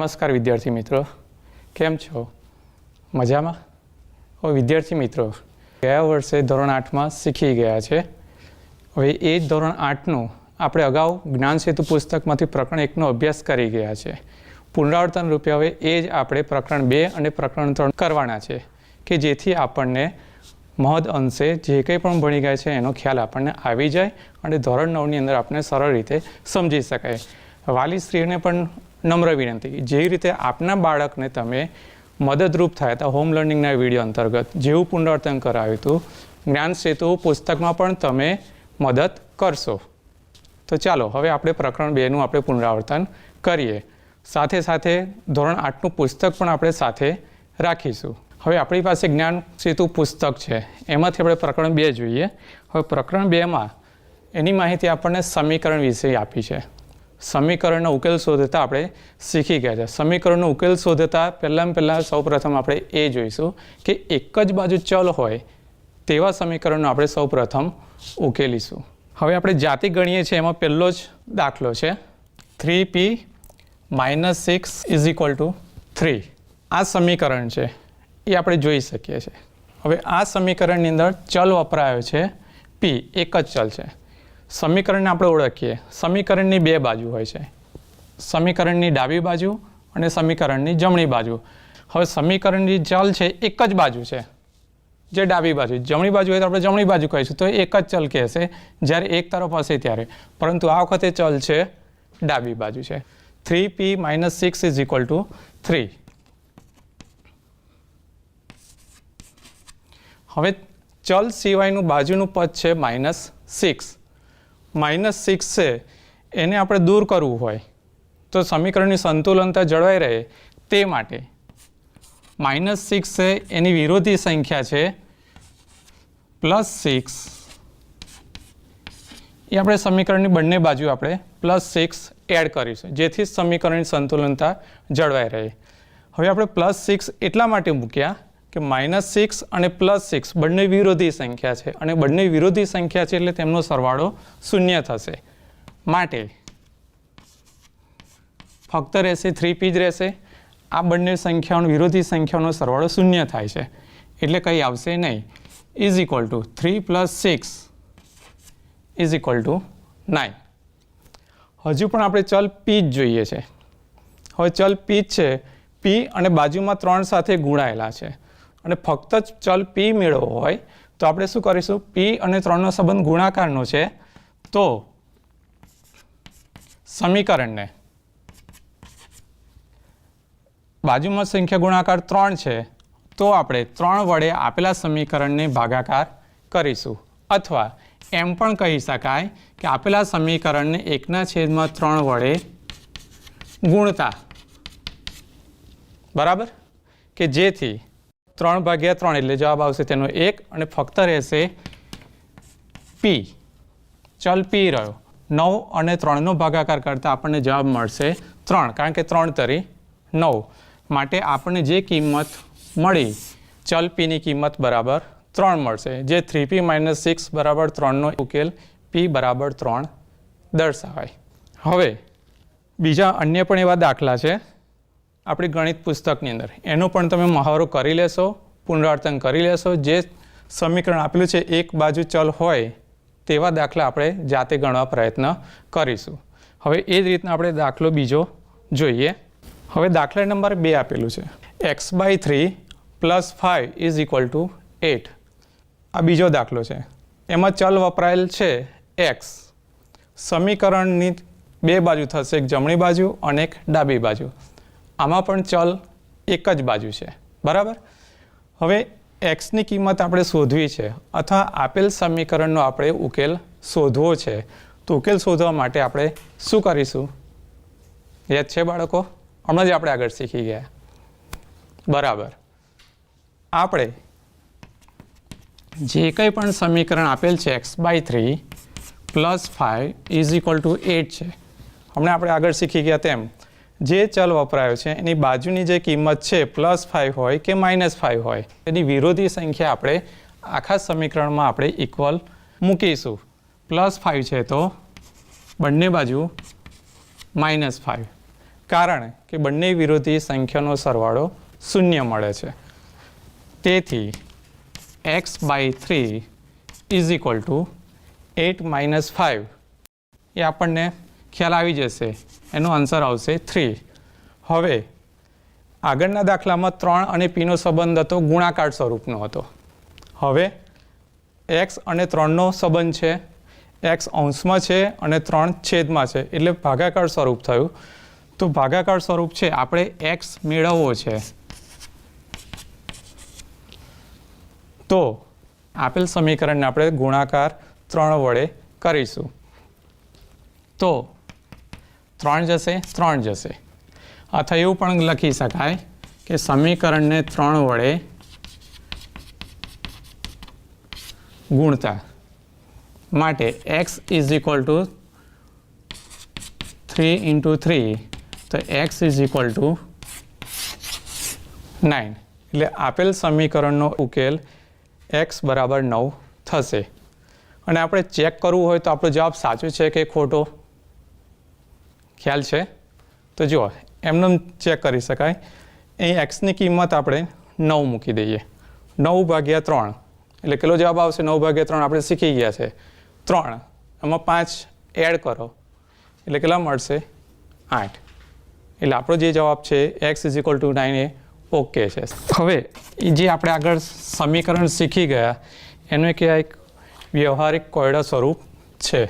નમસ્કાર વિદ્યાર્થી મિત્રો, કેમ છો? મજામાં? હવે વિદ્યાર્થી મિત્રો, ગયા વર્ષે ધોરણ 8માં શીખી ગયા છે. હવે એ જ ધોરણ 8નું આપણે અગાઉ જ્ઞાન સેતુ પુસ્તકમાંથી પ્રકરણ 1નો અભ્યાસ કરી ગયા છે. પુનરાવર્તન રૂપે હવે એ જ આપણે પ્રકરણ 2 અને પ્રકરણ 3 કરવાના છે કે જેથી આપણને મહદ અંશે જે કંઈ પણ ભણી ગયા છે એનો ખ્યાલ આપણને આવી જાય અને ધોરણ 9ની અંદર આપણે સરળ રીતે સમજી શકાય. વાલીશ્રીઓને પણ નમ્ર વિનંતી, જેવી રીતે આપના બાળકને તમે મદદરૂપ થયા હતા હોમ લર્નિંગના વિડીયો અંતર્ગત જેવું પુનરાવર્તન કરાવ્યું હતું, જ્ઞાન સેતુ પુસ્તકમાં પણ તમે મદદ કરશો. તો ચાલો હવે આપણે પ્રકરણ 2નું આપણે પુનરાવર્તન કરીએ. સાથે સાથે ધોરણ 8નું પુસ્તક પણ આપણે સાથે રાખીશું. હવે આપણી પાસે જ્ઞાન સેતુ પુસ્તક છે, એમાંથી આપણે પ્રકરણ 2 જોઈએ. હવે પ્રકરણ 2માં એની માહિતી આપણને સમીકરણ વિશે આપી છે. સમીકરણનો ઉકેલ શોધતા આપણે શીખી ગયા છે. સમીકરણનો ઉકેલ શોધતા પહેલાં સૌપ્રથમ આપણે એ જોઈશું કે એક જ બાજુ ચલ હોય તેવા સમીકરણનો આપણે સૌપ્રથમ ઉકેલીશું. હવે આપણે જાતિ ગણીએ છીએ, એમાં પહેલો જ દાખલો છે 3p - 6 = 3. આ સમીકરણ છે એ આપણે જોઈ શકીએ છીએ. હવે આ સમીકરણની અંદર ચલ વપરાયો છે p, એક જ ચલ છે. સમીકરણને આપણે ઓળખીએ. સમીકરણની બે બાજુ હોય છે, સમીકરણની ડાબી બાજુ અને સમીકરણની જમણી બાજુ. હવે સમીકરણની ચલ છે એક જ બાજુ છે, જે ડાબી બાજુ. જમણી બાજુ હોય તો આપણે જમણી બાજુ કહીશું, તો એક જ ચલ કહેશે જ્યારે એક તરફ હશે ત્યારે. પરંતુ આ વખતે ચલ છે ડાબી બાજુ છે. 3p - 6 = 3. હવે ચલ સિવાયનું બાજુનું પદ છે -6. -6 છે એને આપણે દૂર કરવું હોય તો સમીકરણની સંતુલનતા જળવાઈ રહે તે માટે -6 છે એની વિરોધી સંખ્યા છે +6. એ આપણે સમીકરણની બંને બાજુ આપણે +6 એડ કરીશું જેથી સમીકરણની સંતુલનતા જળવાઈ રહે. હવે આપણે +6 એટલા માટે મૂક્યા કે -6 અને +6 બંને વિરોધી સંખ્યા છે અને બંને વિરોધી સંખ્યા છે એટલે તેમનો સરવાળો 0 થશે. માટે ફક્ત રહેશે 3p જ રહેશે. આ બંને સંખ્યાઓનો વિરોધી સંખ્યાઓનો સરવાળો 0 થાય છે એટલે કંઈ આવશે નહીં. = 3 + 6 = 9. હજુ પણ આપણે ચલ p જ જોઈએ છે. હવે ચલ p જ છે, p અને બાજુમાં 3 સાથે ગુણાયેલા છે અને ફક્ત જ ચલ p મેળવવો હોય તો આપણે શું કરીશું? p અને 3નો સંબંધ ગુણાકારનો છે, તો સમીકરણને બાજુમાં સંખ્યા ગુણાકાર 3 છે તો આપણે 3 વડે આપેલા સમીકરણને ભાગાકાર કરીશું. અથવા એમ પણ કહી શકાય કે આપેલા સમીકરણને 1/3 વડે ગુણતા, બરાબર, કે જેથી 3/3 એટલે જવાબ આવશે તેનો 1 અને ફક્ત રહેશે p. ચલ p રહ્યો. 9 અને 3નો ભાગાકાર કરતાં આપણને જવાબ મળશે 3, કારણ કે 3 તરી 9. માટે આપણને જે કિંમત મળી ચલ pની કિંમત બરાબર 3 મળશે, જે 3p - 6 = 3નો ઉકેલ p = 3 દર્શાવાય. હવે બીજા અન્ય પણ એવા દાખલા છે આપણી ગણિત પુસ્તકની અંદર, એનો પણ તમે મહાવરો કરી લેશો, પુનરાવર્તન કરી લેશો. જે સમીકરણ આપેલું છે એક બાજુ ચલ હોય તેવા દાખલા આપણે જાતે ગણવા પ્રયત્ન કરીશું. હવે એ જ રીતના આપણે દાખલો બીજો જોઈએ. હવે દાખલા નંબર 2 આપેલું છે x/3 + 5 = 8. આ બીજો દાખલો છે. એમાં ચલ વપરાયેલ છે x. સમીકરણની બે બાજુ થશે, એક જમણી બાજુ અને એક ડાબી બાજુ. આમાં પણ ચલ એક જ બાજુ છે, બરાબર. હવે xની કિંમત આપણે શોધવી છે અથવા આપેલ સમીકરણનો આપણે ઉકેલ શોધવો છે. તો ઉકેલ શોધવા માટે આપણે શું કરીશું? યાદ છે બાળકો? હમણાં જ આપણે આગળ શીખી ગયા, બરાબર. આપણે જે કંઈ પણ સમીકરણ આપેલ છે x/3 + 5 = 8 છે. હમણાં આપણે આગળ શીખી ગયા તેમ જે ચલ વપરાયો છે એની બાજુની જે કિંમત છે +5 હોય કે -5 હોય એની વિરોધી સંખ્યા આપણે આખા સમીકરણમાં આપણે ઇક્વલ મૂકીશું. +5 છે તો બંને બાજુ -5, કારણ કે બંને વિરોધી સંખ્યાનો સરવાળો શૂન્ય મળે છે. તેથી x/3 ઇઝ ઇક્વલ ટુ 8 - 5 એ આપણને ખ્યાલ આવી જશે. એનો આન્સર આવશે 3. હવે આગળના દાખલામાં 3 અને પીનો સંબંધ હતો ગુણાકાર સ્વરૂપનો હતો. હવે x અને 3નો સંબંધ છે, x અંશમાં છે અને 3 છેદમાં છે, એટલે ભાગાકાર સ્વરૂપ થયું. તો ભાગાકાર સ્વરૂપ છે આપણે x મેળવવો છે. તો આપેલ સમીકરણને આપણે ગુણાકાર 3 વડે કરીશું. તો 3 જશે, 3 જશે. અથવા એવું પણ લખી શકાય કે સમીકરણને 3 વડે ગુણતા માટે x ઇઝ ઇક્વલ ટુ 3 × 3, તો x ઇઝ ઇક્વલ ટુ 9. એટલે આપેલ સમીકરણનો ઉકેલ x બરાબર 9 થશે. અને આપણે ચેક કરવું હોય તો આપણો જવાબ સાચો છે કે ખોટો, ખ્યાલ છે? તો જુઓ, એમને ચેક કરી શકાય. અહીં એક્સની કિંમત આપણે 9 મૂકી દઈએ. 9/3 એટલે કેટલો જવાબ આવશે? 9/3 આપણે શીખી ગયા છે 3, એમાં 5 એડ કરો એટલે કેટલા મળશે? 8. એટલે આપણો જે જવાબ છે x is equal two 9 A okay છે. હવે જે આપણે આગળ સમીકરણ શીખી ગયા એનું એક વ્યવહારિક કોયડા સ્વરૂપ છે.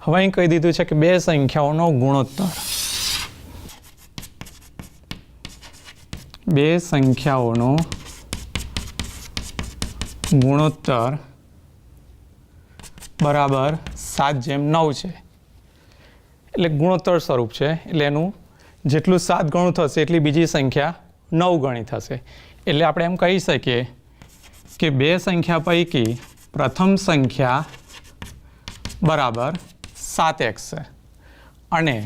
હવે અહીં કહી દીધું છે કે બે સંખ્યાઓનો ગુણોત્તર, બે સંખ્યાઓનો ગુણોત્તર બરાબર 7/9 છે. એટલે ગુણોત્તર સ્વરૂપ છે, એટલે એનું જેટલું 7 ગણું થશે એટલી બીજી સંખ્યા 9 ગણી થશે. એટલે આપણે એમ કહી શકીએ કે બે સંખ્યા પૈકી પ્રથમ સંખ્યા બરાબર 7x છે અને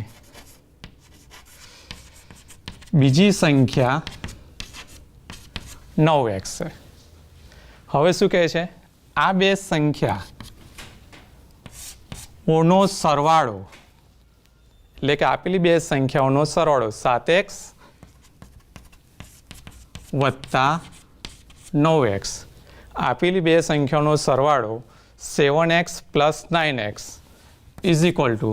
બીજી સંખ્યા 9x છે. હવે શું કહે છે? આ બે સંખ્યાઓનો સરવાળો, એટલે કે આપેલી બે સંખ્યાઓનો સરવાળો 7x + 9x, આપેલી બે સંખ્યાઓનો સરવાળો 7x + 9x is equal two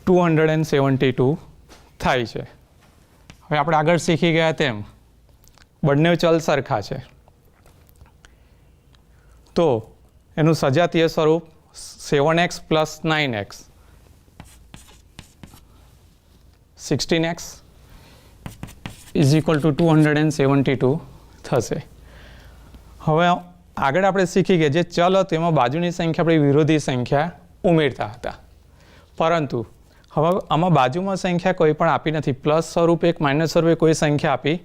272 થાય છે. હવે આપણે આગળ શીખી ગયા તેમ બંને ચલ સરખા છે, તો એનું સજાતીય સ્વરૂપ 7x + 9x 16x is equal two 272 થશે. હવે આગળ આપણે શીખી ગયા જે ચલ હતો એમાં બાજુની સંખ્યા આપણે વિરોધી સંખ્યા ઉમેરતા હતા, પરંતુ હવે આમાં બાજુમાં સંખ્યા કોઈ પણ આપી નથી. પ્લસ સ્વરૂપે એક માઇનસ સ્વરૂપે કોઈ સંખ્યા આપી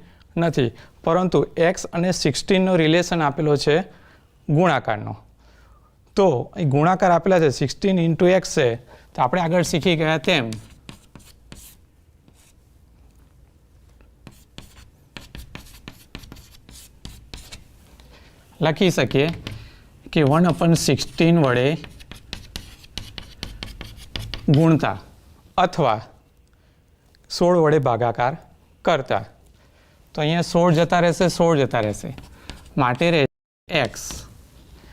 નથી, પરંતુ x અને 16નો રિલેશન આપેલો છે ગુણાકારનો. તો એ ગુણાકાર આપેલા છે 16 × x છે. તો આપણે આગળ શીખી ગયા તેમ લખી શકીએ કે 1/16 વડે ગુણતા અથવા 16 વડે ભાગાકાર કરતા. તો અહીંયા 16 જતા રહેશે, 16 જતા રહેશે, માટે રહે x.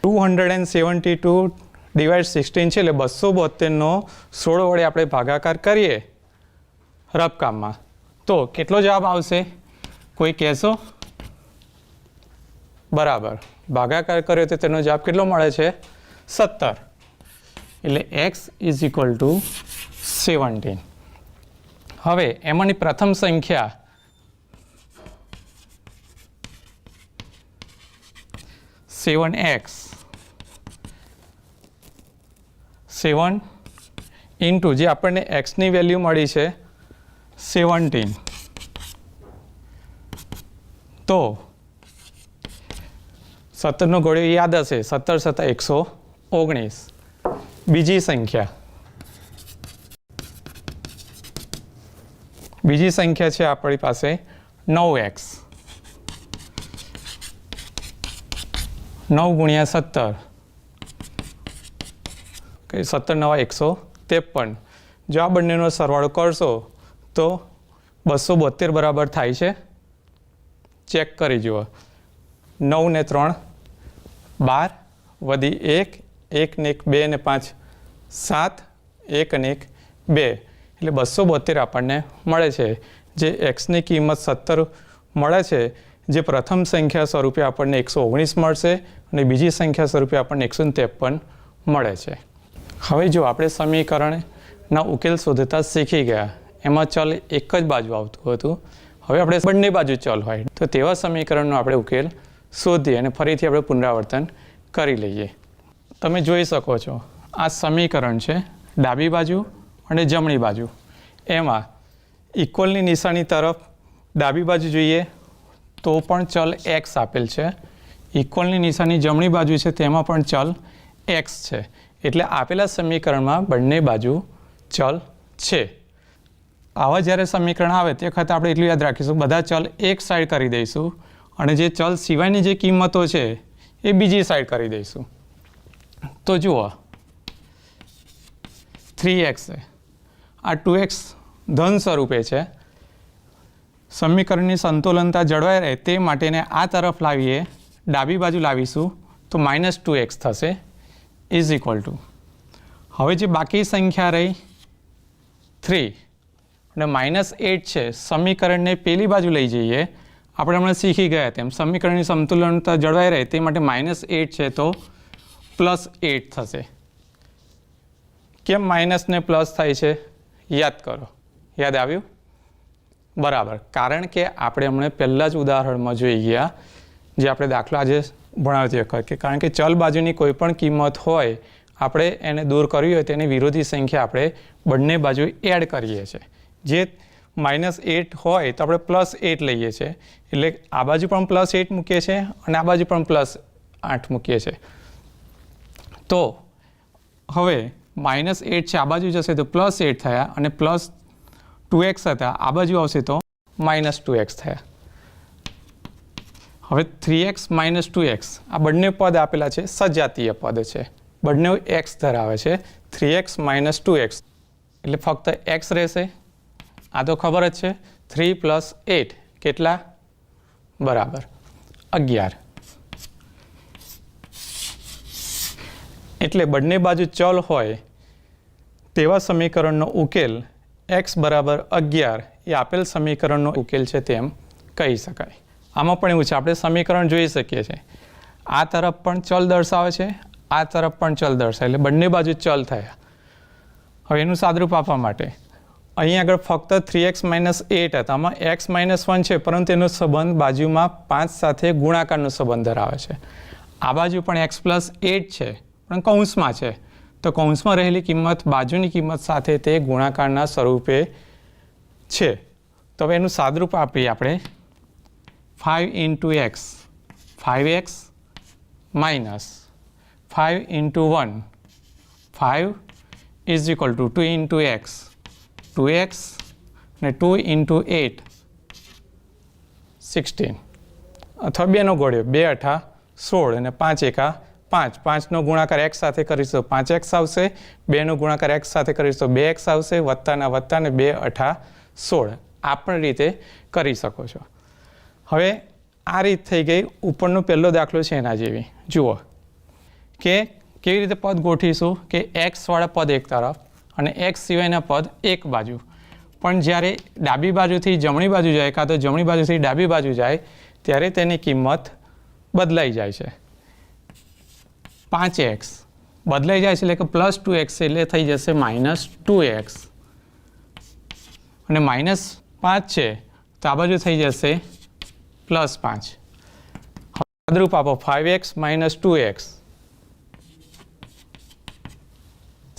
272 / 16 છે એટલે 272નો 16 વડે આપણે ભાગાકાર કરીએ રફકામમાં તો કેટલો જવાબ આવશે? કોઈ કહેશો? બરાબર, ભાગાકાર કર્યો તો તેનો જવાબ કેટલો મળે છે? 17. એટલે x ઇઝ ઇક્વલ ટુ 17. હવે એમાંની પ્રથમ સંખ્યા 7x 7 ઇન્ટુ જે આપણને એક્સની વેલ્યુ મળી છે 17, તો 17નો ઘોડો યાદ હશે, 17 × 7 = 119. બીજી સંખ્યા છે આપણી પાસે 9x 9 × 17, 17 × 9 = 153. જો આ બંનેનો સરવાળો કરશો તો 272 બરાબર થાય છે. ચેક કરી જુઓ. 9 ને 3 12 વધી 1 1 ને 1 2 ને 5 7 1 અને 1 2 એટલે 272 આપણને મળે છે. જે એક્સની કિંમત 17 મળે છે, જે પ્રથમ સંખ્યા સ્વરૂપે આપણને 119 મળશે અને બીજી સંખ્યા સ્વરૂપે આપણને 153 મળે છે. હવે જો આપણે સમીકરણના ઉકેલ શોધતા શીખી ગયા, એમાં ચલ એક જ બાજુ આવતું હતું. હવે આપણે બંને બાજુ ચલ હોય તો તેવા સમીકરણનો આપણે ઉકેલ શોધીએ અને ફરીથી આપણે પુનરાવર્તન કરી લઈએ. તમે જોઈ શકો છો આ સમીકરણ છે, ડાબી બાજુ અને જમણી બાજુ. એમાં ઇક્વલની નિશાની તરફ ડાબી બાજુ જોઈએ તો પણ ચલ એક્સ આપેલ છે. ઇક્વલની નિશાની જમણી બાજુ છે તેમાં પણ ચલ એક્સ છે. એટલે આપેલા સમીકરણમાં બંને બાજુ ચલ છે. આવા જ્યારે સમીકરણ આવે તે વખતે આપણે એટલું યાદ રાખીશું, બધા ચલ એક સાઈડ કરી દઈશું અને જે ચલ સિવાયની જે કિંમતો છે એ બીજી સાઈડ કરી દઈશું. તો જુઓ 3x છે, આ 2x ધન સ્વરૂપે છે. સમીકરણની સંતુલનતા જળવાઈ રહે તે માટેને આ તરફ લાવીએ, ડાબી બાજુ લાવીશું તો -2x થશે ઇઝ ઇક્વલ ટુ. હવે જે બાકી સંખ્યા રહી 3 અને -8 છે, સમીકરણને પેલી બાજુ લઈ જઈએ. આપણે હમણાં શીખી ગયા તેમ સમીકરણની સંતુલનતા જળવાઈ રહે તે માટે -8 છે તો +8 થશે. કેમ માઇનસ ને પ્લસ થાય છે યાદ કરો. યાદ આવ્યું? બરાબર. કારણ કે આપણે હમણાં પહેલાં જ ઉદાહરણમાં જોઈ ગયા, જે આપણે દાખલો આજે ભણાવતી વખત, કે કારણ કે ચલ બાજુની કોઈ પણ કિંમત હોય આપણે એને દૂર કરવી હોય તેની વિરોધી સંખ્યા આપણે બંને બાજુ એડ કરીએ છીએ. જે -8 હોય તો આપણે +8 લઈએ છીએ, એટલે આ બાજુ પણ +8 મૂકીએ છીએ અને આ બાજુ પણ +8 મૂકીએ છીએ. તો હવે -8 છે, આ બાજુ જશે તો +8 થયા અને +2x હતા, આ બાજુ આવશે તો -2x થયા. હવે 3x - 2x આ બંને પદ આપેલા છે, સજાતીય પદ છે, બંને x ધરાવે છે. 3x - 2x એટલે ફક્ત x રહેશે. આ તો ખબર જ છે. 3 + 8 કેટલા? બરાબર 11. એટલે બંને બાજુ ચલ હોય તેવા સમીકરણનો ઉકેલ x બરાબર 11 એ આપેલ સમીકરણનો ઉકેલ છે તેમ કહી શકાય. આમાં પણ એવું છે, આપણે સમીકરણ જોઈ શકીએ છીએ. આ તરફ પણ ચલ દર્શાવે છે, આ તરફ પણ ચલ દર્શાવે, એટલે બંને બાજુ ચલ થયા. હવે એનું સાદરૂપ આપવા માટે અહીં આગળ ફક્ત 3x - 8 હતા, આમાં x - 1 છે, પરંતુ એનો સંબંધ બાજુમાં 5 સાથે ગુણાકારનો સંબંધ ધરાવે છે. આ બાજુ પણ x + 8 છે પણ કૌંસમાં છે, તો કૌંસમાં રહેલી કિંમત બાજુની કિંમત સાથે તે ગુણાકારના સ્વરૂપે છે. તો હવે એનું સાદરૂપ આપીએ આપણે 5 × x 5x - 5 × 1 5 is equal two 2 × x 2x અને 2 × 8 16 અથવા 2નો ગોળ્યો 2 × 8 16 અને 5 × 5 5નો ગુણાકાર x સાથે કરીશું 5x આવશે, 2નો ગુણાકાર x સાથે કરીશું 2x આવશે, વત્તાના વત્તા અને 2 × 8 16. આ પણ રીતે કરી શકો છો. હવે આ રીત થઈ ગઈ. ઉપરનો પહેલો દાખલો છે એના જેવી. જુઓ કે કેવી રીતે પદ ગોઠવીશું, કે x વાળા પદ એક તરફ અને x સિવાયના પદ એક બાજુ. પણ જ્યારે ડાબી બાજુથી જમણી બાજુ જાય કાં તો જમણી બાજુથી ડાબી બાજુ જાય ત્યારે તેની કિંમત બદલાઈ જાય છે. 5x બદલાઈ જાય છે એટલે કે +2x એટલે થઈ જશે -2x અને -5 છે તો આ બાજુ થઈ જશે +5. સાદરૂપ આપો 5x - 2x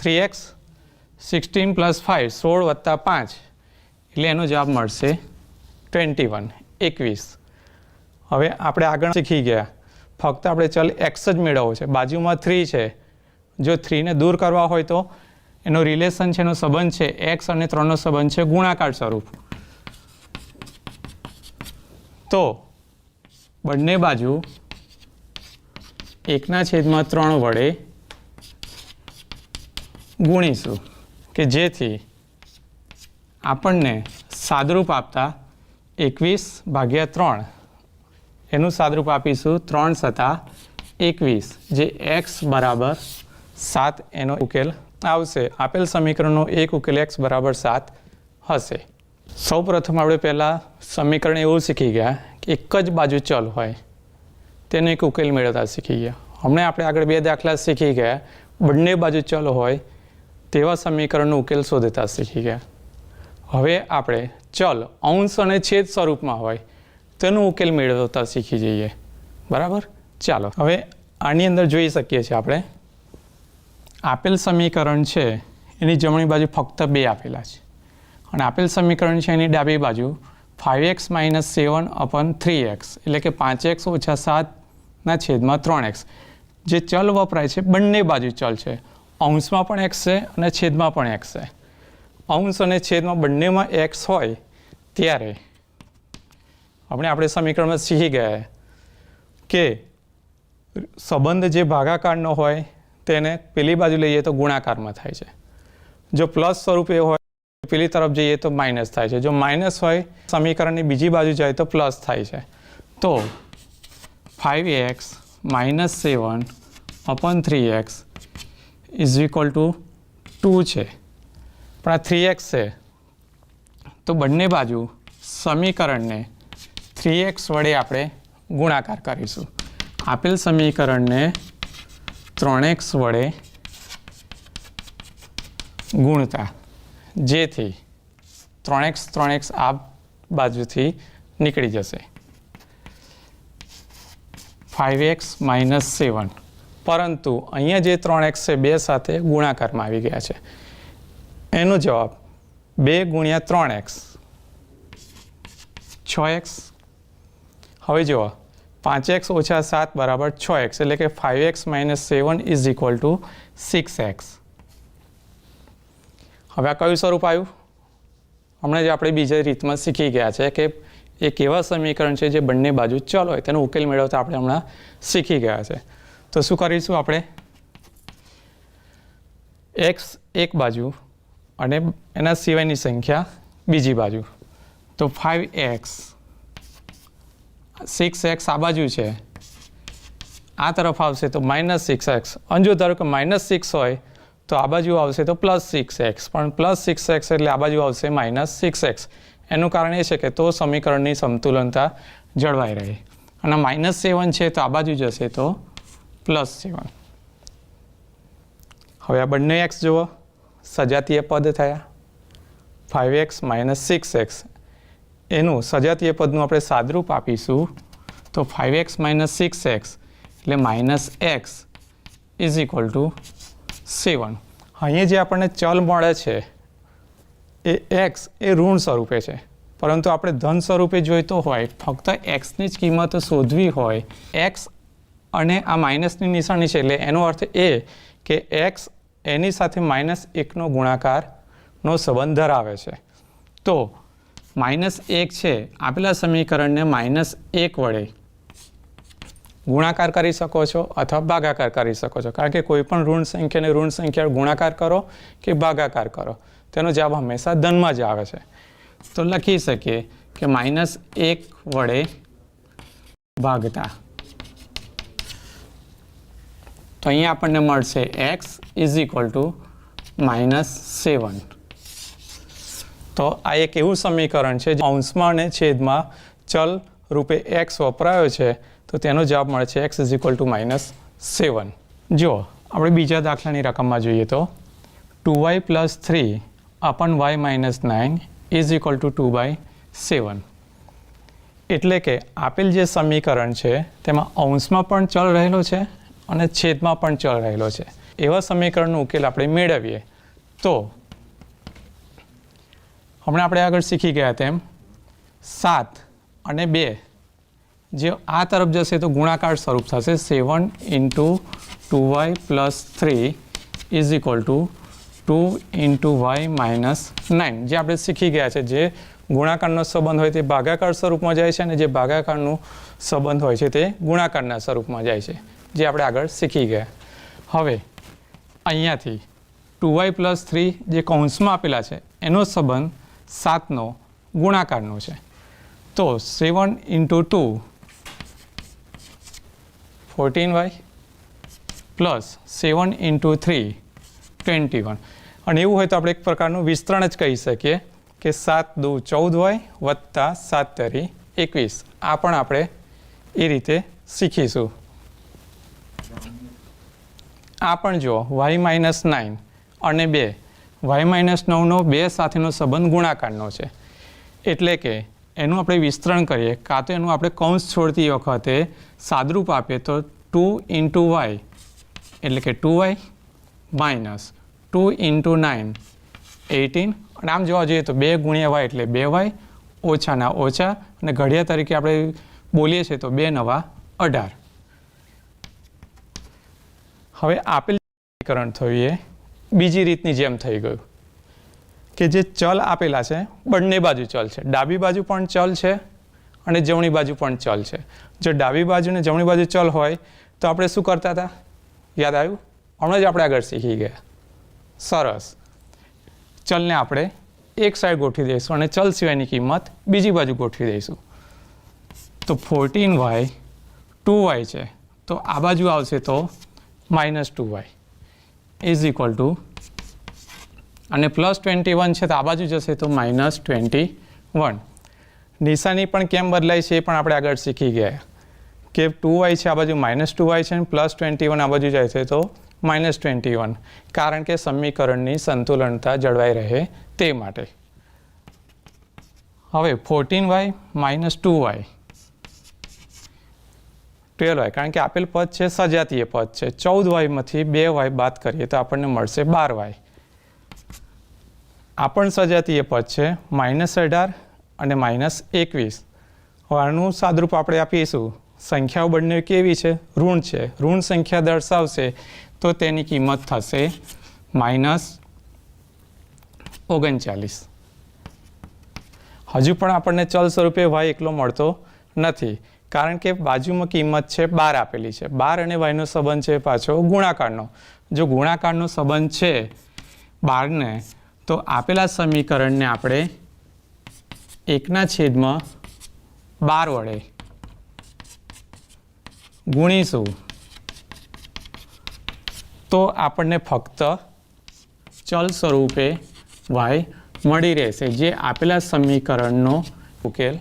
3x 16 + 5 16 + 5 એટલે એનો જવાબ મળશે 21 21. હવે આપણે આગળ શીખી ગયા, ફક્ત આપણે ચલ x જ મેળવવો છે. બાજુમાં 3 છે, જો 3 ને દૂર કરવા હોય તો એનો રિલેશન છે, એનો સંબંધ છે x અને 3નો સંબંધ છે ગુણાકાર સ્વરૂપ. તો બંને બાજુ 1/3 વડે ગુણીશું કે જેથી આપણને સાદરૂપ આપતા 21/3 એનું સાદરૂપ આપીશું 3 × 21 જે x બરાબર 7 એનો ઉકેલ આવશે. આપેલ સમીકરણનો એક ઉકેલ x બરાબર 7 હશે. સૌ પ્રથમ આપણે પહેલાં સમીકરણ એવું શીખી ગયા કે એક જ બાજુ ચલ હોય તેનો એક ઉકેલ મેળવતા શીખી ગયા. હમણાં આપણે આગળ 2 દાખલા શીખી ગયા બંને બાજુ ચલ હોય તેવા સમીકરણનો ઉકેલ શોધતા શીખી ગયા. હવે આપણે ચલ અંશ અને છેદ સ્વરૂપમાં હોય તેનો ઉકેલ મેળવતા શીખી જઈએ. બરાબર, ચાલો હવે આની અંદર જોઈ શકીએ છીએ આપણે આપેલ સમીકરણ છે એની જમણી બાજુ ફક્ત 2 આપેલા છે અને આપેલ સમીકરણ છે એની ડાબી બાજુ 5x - 7/3x એટલે કે 5x - 7/3x જે ચલ વપરાય છે બંને બાજુ ચલ છે. અંશમાં પણ x છે અને છેદમાં પણ x છે. અંશ અને છેદમાં બંનેમાં x હોય ત્યારે આપણે સમીકરણમાં શીખી ગયા કે સંબંધ જે ભાગાકારનો હોય તેને પેલી બાજુ લઈએ તો ગુણાકારમાં થાય છે. જો પ્લસ સ્વરૂપે હોય પેલી તરફ જઈએ તો માઇનસ થાય છે. જો માઇનસ હોય સમીકરણની બીજી બાજુ જાય તો પ્લસ થાય છે. તો 5x - 7/3x is equal two 2 છે. પણ આ 3x છે તો બંને બાજુ સમીકરણને 3x વડે આપણે ગુણાકાર કરીશું. આપેલ સમીકરણને 3x વડે ગુણતા જેથી 3x આ બાજુથી નીકળી જશે. 5x - 7 પરંતુ અહીંયા જે 3x છે 2 સાથે ગુણાકારમાં આવી ગયા છે. એનો જવાબ 2 × 3x 6x. હવે જુઓ 5x - 7 બરાબર 6x એટલે કે 5x - 7 is equal two 6x. હવે આ કયું સ્વરૂપ આવ્યું? હમણાં જ આપણે બીજી રીતમાં શીખી ગયા છે કે એક એવા સમીકરણ છે જે બંને બાજુ ચલ હોય તેનો ઉકેલ મેળવતા આપણે હમણાં શીખી ગયા છે. તો શું કરીશું આપણે x એક બાજુ અને એના સિવાયની સંખ્યા બીજી બાજુ. તો 5x 6x આ બાજુ છે આ તરફ આવશે તો -6x. અને જો ધારો કે -6 હોય તો આ બાજુ આવશે તો +6x પણ +6x એટલે આ બાજુ આવશે -6x. એનું કારણ એ છે કે તો સમીકરણની સમતુલનતા જળવાઈ રહે. અને -7 છે તો આ બાજુ જશે તો +7. હવે આ બંને x જુઓ સજાતીય પદ થયા. 5x - 6x એનું સજાતીય પદનું આપણે સાદરૂપ આપીશું તો 5x - 6x એટલે -x ઇઝ ઇક્વલ ટુ 7. અહીંયા જે આપણને ચલ મળે છે એ x એ ઋણ સ્વરૂપે છે પરંતુ આપણે ધન સ્વરૂપે જોઈતો હોય ફક્ત xની જ કિંમત શોધવી હોય x અને આ માઇનસની નિશાની છે એટલે એનો અર્થ એ કે x એની સાથે -1નો ગુણાકારનો સંબંધ ધરાવે છે. તો -1 છે આપેલા સમીકરણને -1 વડે ગુણાકાર કરી શકો છો અથવા ભાગાકાર કરી શકો છો. કારણ કે કોઈ પણ ઋણ સંખ્યાને ઋણ સંખ્યા ગુણાકાર કરો કે ભાગાકાર કરો તેનો જવાબ હંમેશા ધનમાં જ આવે છે. તો લખી શકીએ કે -1 વડે ભાગતા તો અહીંયા આપણને મળશે x ઇઝ ઇક્વલ ટુ -7. તો આ એક એવું સમીકરણ છે જે અંશમાં અને છેદમાં ચલ રૂપે x વપરાયો છે તો તેનો જવાબ મળે છે x ઇઝ ઇક્વલ ટુ -7. જો આપણે બીજા દાખલાની રકમમાં જોઈએ તો 2y + 3 upon y - 9 is equal two 2/7. એટલે કે આપેલ જે સમીકરણ છે તેમાં અંશમાં પણ ચલ રહેલો છે અને છેદમાં પણ ચલ રહેલો છે. એવા સમીકરણનો ઉકેલ આપણે મેળવીએ તો હમણાં આપણે આગળ શીખી ગયા તેમ 7 અને 2 જે આ તરફ જશે તો ગુણાકાર સ્વરૂપ થશે. 7 × 2y + 3 is equal two 2 × y - 9 જે આપણે શીખી ગયા છે. જે ગુણાકારનો સંબંધ હોય તે ભાગાકાર સ્વરૂપમાં જાય છે અને જે ભાગાકારનો સંબંધ હોય છે તે ગુણાકારના સ્વરૂપમાં જાય છે જે આપણે આગળ શીખી ગયા. હવે અહીંયાથી 2y + 3 જે કૌંસમાં આપેલા છે એનો સંબંધ 7નો ગુણાકારનો છે. તો 7 × 2 14y પ્લસ 7 × 3 21. અને એવું હોય તો આપણે એક પ્રકારનું વિસ્તરણ જ કહી શકીએ કે 7 × 2 14y વત્તા 7 × 3 21. આ પણ આપણે એ રીતે શીખીશું. આ પણ જો y-9 અને 2 y-9નો 2 સાથેનો સંબંધ ગુણાકારનો છે. એટલે કે એનું આપણે વિસ્તરણ કરીએ કાં તો એનું આપણે કૌંસ છોડતી વખતે સાદરૂપ આપીએ તો 2 × y એટલે કે 2y માઇનસ 2 × 9 18. અને આમ જોવા જઈએ તો 2 × y એટલે 2y ઓછાના ઓછા અને ઘડિયા તરીકે આપણે બોલીએ છીએ તો 2 × 9 = 18. હવે આપેલ સમીકરણ થયું એ બીજી રીતની જેમ થઈ ગયું કે જે ચલ આપેલા છે બંને બાજુ ચલ છે. ડાબી બાજુ પણ ચલ છે અને જમણી બાજુ પણ ચલ છે. જો ડાબી બાજુ ને જમણી બાજુ ચલ હોય તો આપણે શું કરતા હતા? યાદ આવ્યું? હમણાં જ આપણે આગળ શીખી ગયા. સરસ. ચલને આપણે એક સાઈડ ગોઠવી દઈશું અને ચલ સિવાયની કિંમત બીજી બાજુ ગોઠવી દઈશું. તો 14y 2y છે તો આ બાજુ આવશે તો -2y ઇઝ ઇક્વલ ટુ અને +21 છે તો આ બાજુ જશે તો -21. નિશાની પણ કેમ બદલાય છે એ પણ આપણે આગળ શીખી ગયા કે 2y છે આ બાજુ -2y છે અને +21 આ બાજુ જાય છે તો -21, કારણ કે સમીકરણની સંતુલનતા જળવાઈ રહે તે માટે. હવે 14y - 2y 12y, કારણ કે આપેલ પદ છે સજાતીય પદ છે. 14y માંથી 2y બાદ કરીએ તો આપણને મળશે 12y. આ પણ સજાતીય પદ છે -18 અને -21. હવે આનું સાદરૂપ આપણે આપીશું. સંખ્યાઓ બંને કેવી છે? ઋણ છે. ઋણ સંખ્યા દર્શાવશે તો તેની કિંમત થશે -39. હજુ પણ આપણને ચલ સ્વરૂપે y એકલો મળતો નથી, કારણ કે બાજુમાં કિંમત છે 12 આપેલી છે. 12 અને yનો સંબંધ છે પાછો ગુણાકારનો. જો ગુણાકારનો સંબંધ છે 12ને તો આપેલા સમીકરણને આપણે 1/12 વડે ગુણીશું તો આપણને ફક્ત ચલ સ્વરૂપે y મળી રહેશે, જે આપેલા સમીકરણનો ઉકેલ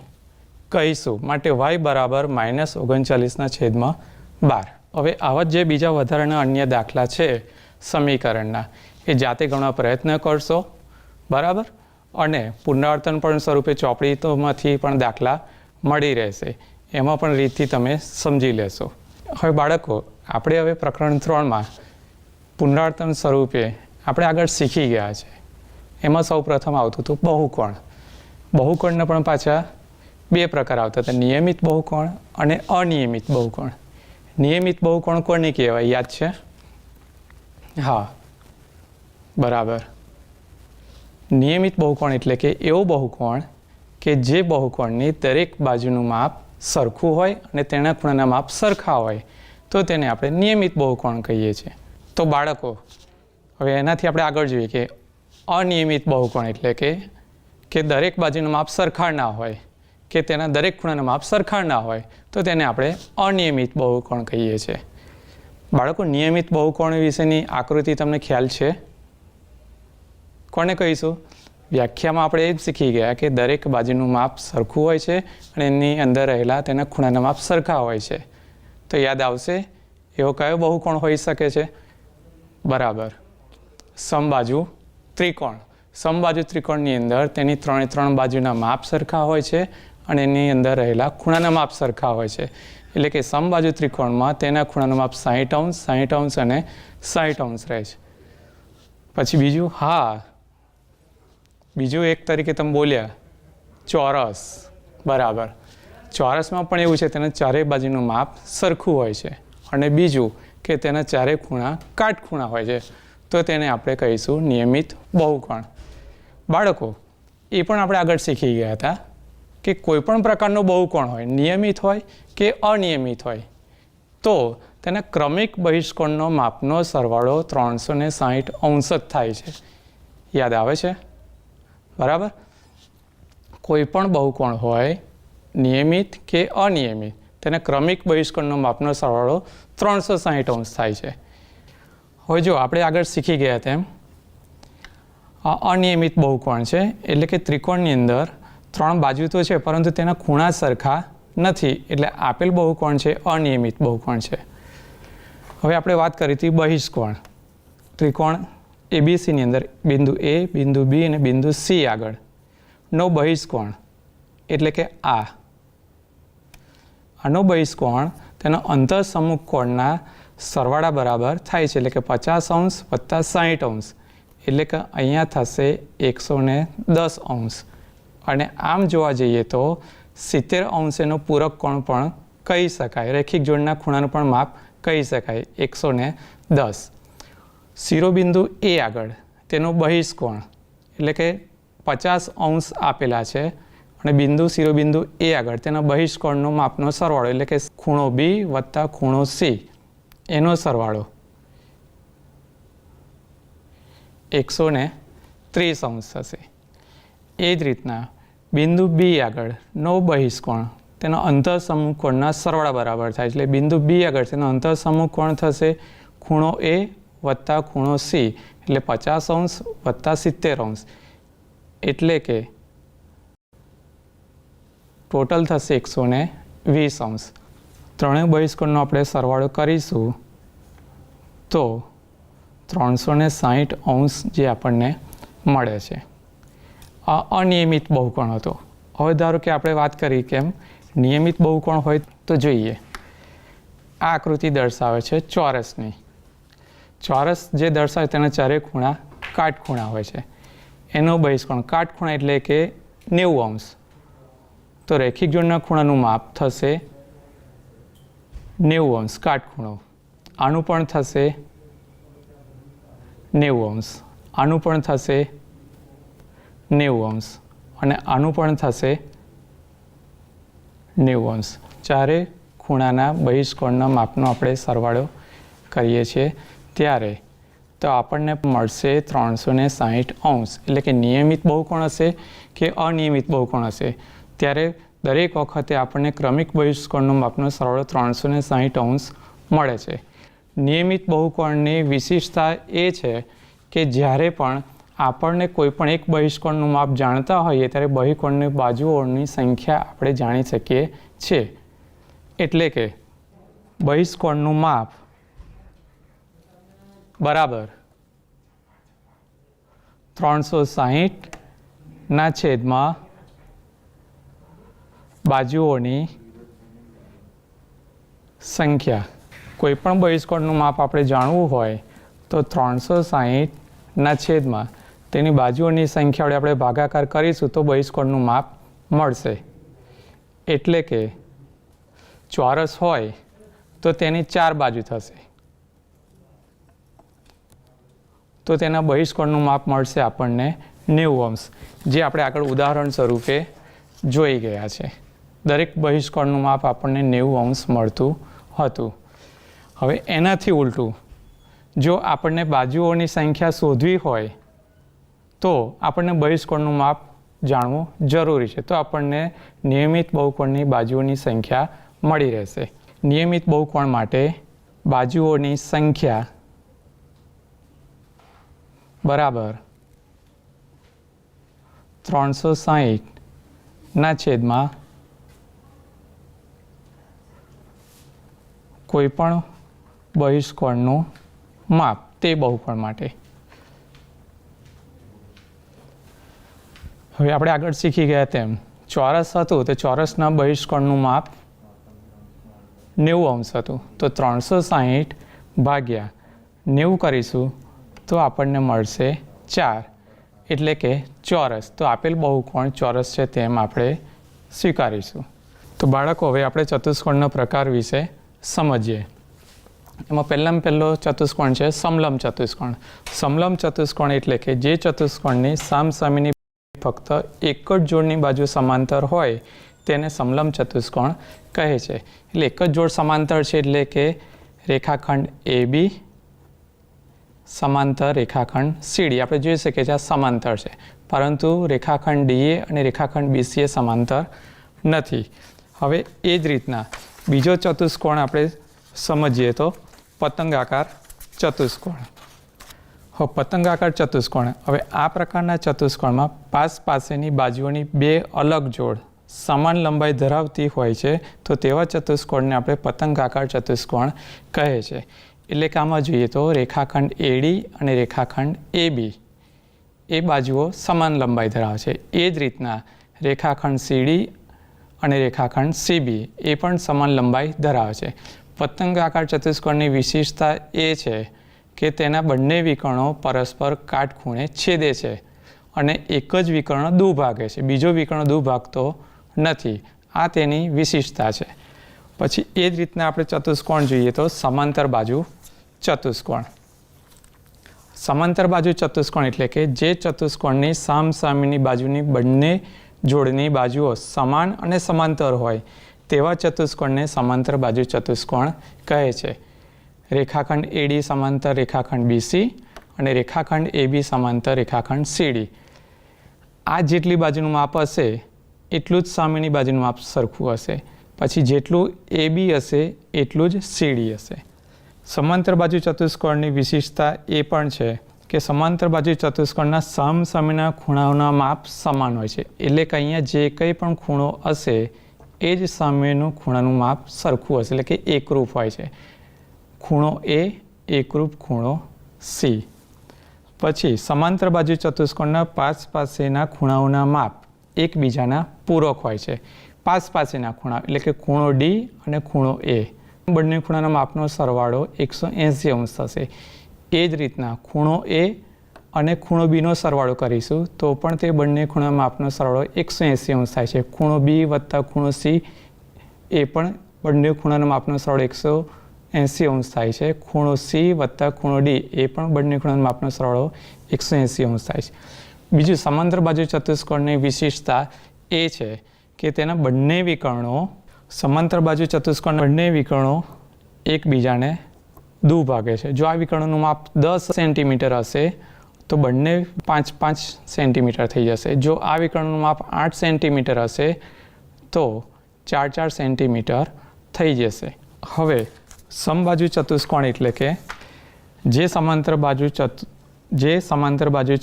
કહીશું. માટે y બરાબર -39/12. હવે આવા જે બીજા વધારાના અન્ય દાખલા છે સમીકરણના એ જાતે ગણવા પ્રયત્ન કરશો, બરાબર. અને પુનરાવર્તન પણ સ્વરૂપે ચોપડીમાંથી પણ દાખલા મળી રહેશે, એમાં પણ રીતથી તમે સમજી લેશો. હવે બાળકો, આપણે હવે પ્રકરણ 3માં પુનરાવર્તન સ્વરૂપે આપણે આગળ શીખી ગયા છે. એમાં સૌ પ્રથમ આવતું હતું બહુકોણ. બહુકોણના પણ પાછા 2 પ્રકાર આવતા હતા, નિયમિત બહુકોણ અને અનિયમિત બહુકોણ. નિયમિત બહુકોણ કોને કહેવાય? યાદ છે? હા, બરાબર. નિયમિત બહુકોણ એટલે કે એવો બહુકોણ કે જે બહુકોણની દરેક બાજુનું માપ સરખું હોય અને તેના ખૂણાના માપ સરખા હોય તો તેને આપણે નિયમિત બહુકોણ કહીએ છીએ. તો બાળકો, હવે એનાથી આપણે આગળ જોઈએ કે અનિયમિત બહુકોણ એટલે કે દરેક બાજુનું માપ સરખા ના હોય કે તેના દરેક ખૂણાના માપ સરખા ના હોય તો તેને આપણે અનિયમિત બહુકોણ કહીએ છીએ. બાળકો, નિયમિત બહુકોણ વિશેની આકૃતિ તમને ખ્યાલ છે? કોને કહીશું? વ્યાખ્યામાં આપણે એ જ શીખી ગયા કે દરેક બાજુનું માપ સરખું હોય છે અને એની અંદર રહેલા તેના ખૂણાના માપ સરખા હોય છે. તો યાદ આવશે એવો કયો બહુકોણ હોઈ શકે છે? બરાબર, સમબાજુ ત્રિકોણ. સમબાજુ ત્રિકોણની અંદર તેની 3 બાજુના માપ સરખા હોય છે અને એની અંદર રહેલા ખૂણાના માપ સરખા હોય છે. એટલે કે સમબાજુ ત્રિકોણમાં તેના ખૂણાનું માપ 60° અને 60° રહે છે. પછી બીજું, હા, બીજું એક તરીકે તમે બોલ્યા ચોરસ. બરાબર, ચોરસમાં પણ એવું છે, તેના ચારેય બાજુનું માપ સરખું હોય છે અને બીજું કે તેના ચારેય ખૂણા કાટખૂણા હોય છે તો તેને આપણે કહીશું નિયમિત બહુકોણ. બાળકો, એ પણ આપણે આગળ શીખી ગયા હતા કે કોઈ પણ પ્રકારનો બહુકોણ હોય, નિયમિત હોય કે અનિયમિત હોય, તો તેના ક્રમિક બહિષ્કોણનો માપનો સરવાળો 360° જ થાય છે. યાદ આવે છે? બરાબર. કોઈ પણ બહુકોણ હોય નિયમિત કે અનિયમિત તેને ક્રમિક બહિષ્કરણનો માપનો સરવાળો 360 અંશ થાય છે. હવે જો આપણે આગળ શીખી ગયા તેમ આ અનિયમિત બહુકોણ છે, એટલે કે ત્રિકોણની અંદર 3 બાજુ તો છે પરંતુ તેના ખૂણા સરખા નથી, એટલે આપેલ બહુકોણ છે અનિયમિત બહુકોણ છે. હવે આપણે વાત કરી હતી બહિષ્કોણ. ત્રિકોણ એબીસીની અંદર બિંદુ એ, બિંદુ બી અને બિંદુ સી આગળનો બહિષ્કોણ એટલે કે આનો બહિષ્કોણ તેના અંતઃસમુખ કોણના સરવાળા બરાબર થાય છે, એટલે કે 50 અંશ વત્તા 60 અંશ, એટલે કે અહીંયા થશે 110 અંશ. અને આમ જોવા જઈએ તો 70 અંશ એનો પૂરક કોણ પણ કહી શકાય, રેખિક જોડના ખૂણાનું પણ માપ કહી શકાય 110. શિરોબિંદુ એ આગળ તેનો બહિષ્કોણ એટલે કે 50 અંશ આપેલા છે અને બિંદુ શિરોબિંદુ એ આગળ તેના બહિષ્કોણનો માપનો સરવાળો એટલે કે ખૂણો બી વત્તા ખૂણો સી એનો સરવાળો 130 અંશ થશે. એ જ રીતના બિંદુ બી આગળનો બહિષ્કોણ તેના અંતઃસમુખ કોણના સરવાળા બરાબર થાય, એટલે બિંદુ બી આગળ તેનો અંતઃસમુખ કોણ થશે ખૂણો એ વત્તા ખૂણો સી, એટલે 50 અંશ વત્તા 70 અંશ, એટલે કે ટોટલ થશે 120 અંશ. ત્રણેય બહિષ્કોણનો આપણે સરવાળો કરીશું તો 360 અંશ જે આપણને મળે છે. આ અનિયમિત બહુકોણ હતો. હવે ધારો કે આપણે વાત કરી કેમ નિયમિત બહુકોણ હોય તો જોઈએ. આ આકૃતિ દર્શાવે છે ચોરસની. ચોરસ જે દર્શાવે તેના ચારે ખૂણા કાટખૂણા હોય છે. એનો બહિષ્કોણ કાટખૂણા એટલે કે 90 અંશ. તો રેખિક જોડના ખૂણાનું માપ થશે 90 અંશ કાટખૂણો. આનું પણ થશે 90 અંશ, આનું પણ થશે 90 અંશ અને આનું પણ થશે 90 અંશ. ચારે ખૂણાના બહિષ્કોણના માપનો આપણે સરવાળો કરીએ છીએ ત્યારે તો આપણને મળશે 360 અંશ, એટલે કે નિયમિત બહુકોણ હશે કે અનિયમિત બહુકોણ હશે ત્યારે દરેક વખતે આપણને ક્રમિક બહિષ્કોણનો માપનો સરવાળો 360 અંશ મળે છે. નિયમિત બહુકોણની વિશિષ્ટતા એ છે કે જ્યારે પણ આપણને કોઈ પણ એક બહિષ્કોણનું માપ જાણતા હોઈએ ત્યારે બહિષ્કોણની બાજુઓની સંખ્યા આપણે જાણી શકીએ છીએ. એટલે કે બહિષ્કોણનું માપ બરાબર 360 છેદમાં બાજુઓની સંખ્યા. કોઈ પણ બહિષ્કોણનું માપ આપણે જાણવું હોય તો 360 છેદમાં તેની બાજુઓની સંખ્યા વડે આપણે ભાગાકાર કરીશું તો બહિષ્કોણનું માપ મળશે. એટલે કે ચોરસ હોય તો તેની 4 બાજુ થશે તો તેના બહિષ્કોણનું માપ મળશે આપણને 90 અંશ, જે આપણે આગળ ઉદાહરણ સ્વરૂપે જોઈ ગયા છે. દરેક બહિષ્કોણનું માપ આપણને 90 અંશ મળતું હતું. હવે એનાથી ઉલટું જો આપણને બાજુઓની સંખ્યા શોધવી હોય તો આપણને બહિષ્કોણનું માપ જાણવું જરૂરી છે. તો આપણને નિયમિત બહુકોણની બાજુઓની સંખ્યા મળી રહેશે. નિયમિત બહુકોણ માટે બાજુઓની સંખ્યા બરાબર 360 છેદમાં કોઈ પણ બહિષ્કોણનું માપ તે બહુકોણ માટે. હવે આપણે આગળ શીખી ગયા તેમ ચોરસ હતું તો ચોરસના બહિષ્કોણનું માપ 90 અંશ હતું. તો 360 ભાગ્યા 90 કરીશું તો આપણને મળશે 4, એટલે કે ચોરસ. તો આપેલ બહુકોણ ચોરસ છે તેમ આપણે સ્વીકારીશું. તો બાળકો હવે આપણે ચતુષ્કોણના પ્રકાર વિશે સમજીએ. એમાં પહેલો ચતુષ્કોણ છે સમલંબ ચતુષ્કોણ. સમલંબ ચતુષ્કોણ એટલે કે જે ચતુષ્કોણની સામસામેની ફક્ત એક જ જોડની બાજુ સમાંતર હોય તેને સમલંબ ચતુષ્કોણ કહે છે. એટલે એક જ જોડ સમાંતર છે એટલે કે રેખાખંડ AB સમાંતર રેખાખંડ સીડી. આપણે જોઈ શકીએ છીએ આ સમાંતર છે, પરંતુ રેખાખંડ ડીએ અને રેખાખંડ બીસીએ સમાંતર નથી. હવે એ જ રીતના બીજો ચતુષ્કોણ આપણે સમજીએ તો પતંગાકાર ચતુષ્કોણ. પતંગાકાર ચતુષ્કોણ. હવે આ પ્રકારના ચતુષ્કોણમાં પાસેની બાજુઓની બે અલગ જોડ સમાન લંબાઈ ધરાવતી હોય છે, તો તેવા ચતુષ્કોણને આપણે પતંગાકાર ચતુષ્કોણ કહે છે. એટલે કે આમાં જોઈએ તો રેખાખંડ એડી અને રેખાખંડ એબી એ બાજુઓ સમાન લંબાઈ ધરાવે છે. એ જ રીતના રેખાખંડ સીડી અને રેખાખંડ સીબી એ પણ સમાન લંબાઈ ધરાવે છે. પતંગાકાર ચતુષ્કોણની વિશેષતા એ છે કે તેના બંને વિકર્ણો પરસ્પર કાટખૂણે છેદે છે અને એક જ વિકર્ણ દુભાગે છે, બીજો વિકર્ણ દુભાગતો નથી. આ તેની વિશેષતા છે. પછી એ જ રીતના આપણે ચતુષ્કોણ જોઈએ તો સમાંતર બાજુ ચતુષ્કોણ. સમાંતર બાજુ ચતુષ્કોણ એટલે કે જે ચતુષ્કોણની સામસામેની બાજુની બંને જોડની બાજુઓ સમાન અને સમાંતર હોય તેવા ચતુષ્કોણને સમાંતર બાજુ ચતુષ્કોણ કહે છે. રેખાખંડ એડી સમાંતર રેખાખંડ બીસી અને રેખાખંડ એબી સમાંતર રેખાખંડ સીડી. આ જેટલી બાજુનું માપ હશે એટલું જ સામેની બાજુનું માપ સરખું હશે. પછી જેટલું એબી હશે એટલું જ સીડી હશે. સમાંતર બાજુ ચતુષ્કોણની વિશેષતા એ પણ છે કે સમાંતર બાજુ ચતુષ્કોણના સામસામેના ખૂણાઓના માપ સમાન હોય છે. એટલે કે અહીંયા જે કંઈ પણ ખૂણો હશે એ જ સામેનું ખૂણાનું માપ સરખું હશે, એટલે કે એકરૂપ હોય છે. ખૂણો એ એકરૂપ ખૂણો સી. પછી સમાંતર બાજુ ચતુષ્કોણના પાસેના ખૂણાઓના માપ એકબીજાના પૂરક હોય છે. પાસેના ખૂણા એટલે કે ખૂણો ડી અને ખૂણો એ બંને ખૂણાના માપનો સરવાળો 180 અંશ થશે. એ જ રીતના ખૂણો એ અને ખૂણો બીનો સરવાળો કરીશું તો પણ તે બંને ખૂણાના માપનો સરવાળો 180 અંશ થાય છે. ખૂણો બી વત્તા ખૂણો સી એ પણ બંને ખૂણાના માપનો સરવાળો 180 અંશ થાય છે. ખૂણો સી વત્તા ખૂણો ડી એ પણ બંને ખૂણાના માપનો સરવાળો 180 અંશ થાય છે. બીજું સમાંતર બાજુ ચતુષ્કોણની વિશેષતા એ છે કે તેના બંને વિકર્ણો સમાંતર બાજુ ચતુષ્કોણના બંને વિકર્ણો એકબીજાને દુભાગે છે. જો આ વિકર્ણોનું માપ 10 સેન્ટીમીટર હશે તો બંને 5-5 સેન્ટીમીટર થઈ જશે. જો આ વિકર્ણનું માપ 8 સેન્ટીમીટર હશે તો 4-4 સેન્ટીમીટર થઈ જશે. હવે સમબાજુ ચતુષ્કોણ એટલે કે જે સમાંતર બાજુ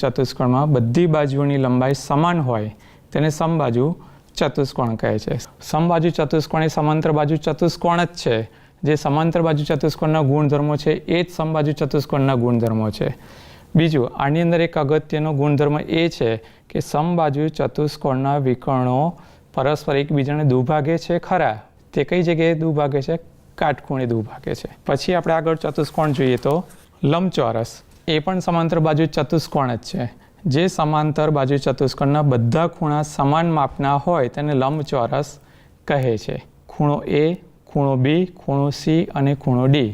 ચતુષ્કોણમાં બધી બાજુઓની લંબાઈ સમાન હોય તેને સમબાજુ ચતુષ્કોણ કહે છે. સમબાજુ ચતુષ્કોણ એ સમાંતર બાજુ ચતુષ્કોણ જ છે. જે સમાંતર બાજુ ચતુષ્કોણના ગુણધર્મો છે એ જ સમબાજુ ચતુષ્કોણના ગુણધર્મો છે. બીજું આની અંદર એક અગત્યનો ગુણધર્મ એ છે કે સમબાજુ ચતુષ્કોણના વિકર્ણો પરસ્પર એકબીજાને દુભાગે છે ખરા, તે કઈ જગ્યાએ દુભાગે છે? કાટખૂણે દુભાગે છે. પછી આપણે આગળ ચતુષ્કોણ જોઈએ તો લંબચોરસ એ પણ સમાંતર બાજુ ચતુષ્કોણ જ છે. જે સમાંતર બાજુ ચતુષ્કોણના બધા ખૂણા સમાન માપના હોય તેને લંબચોરસ કહે છે. ખૂણો એ, ખૂણો બી, ખૂણો સી અને ખૂણો ડી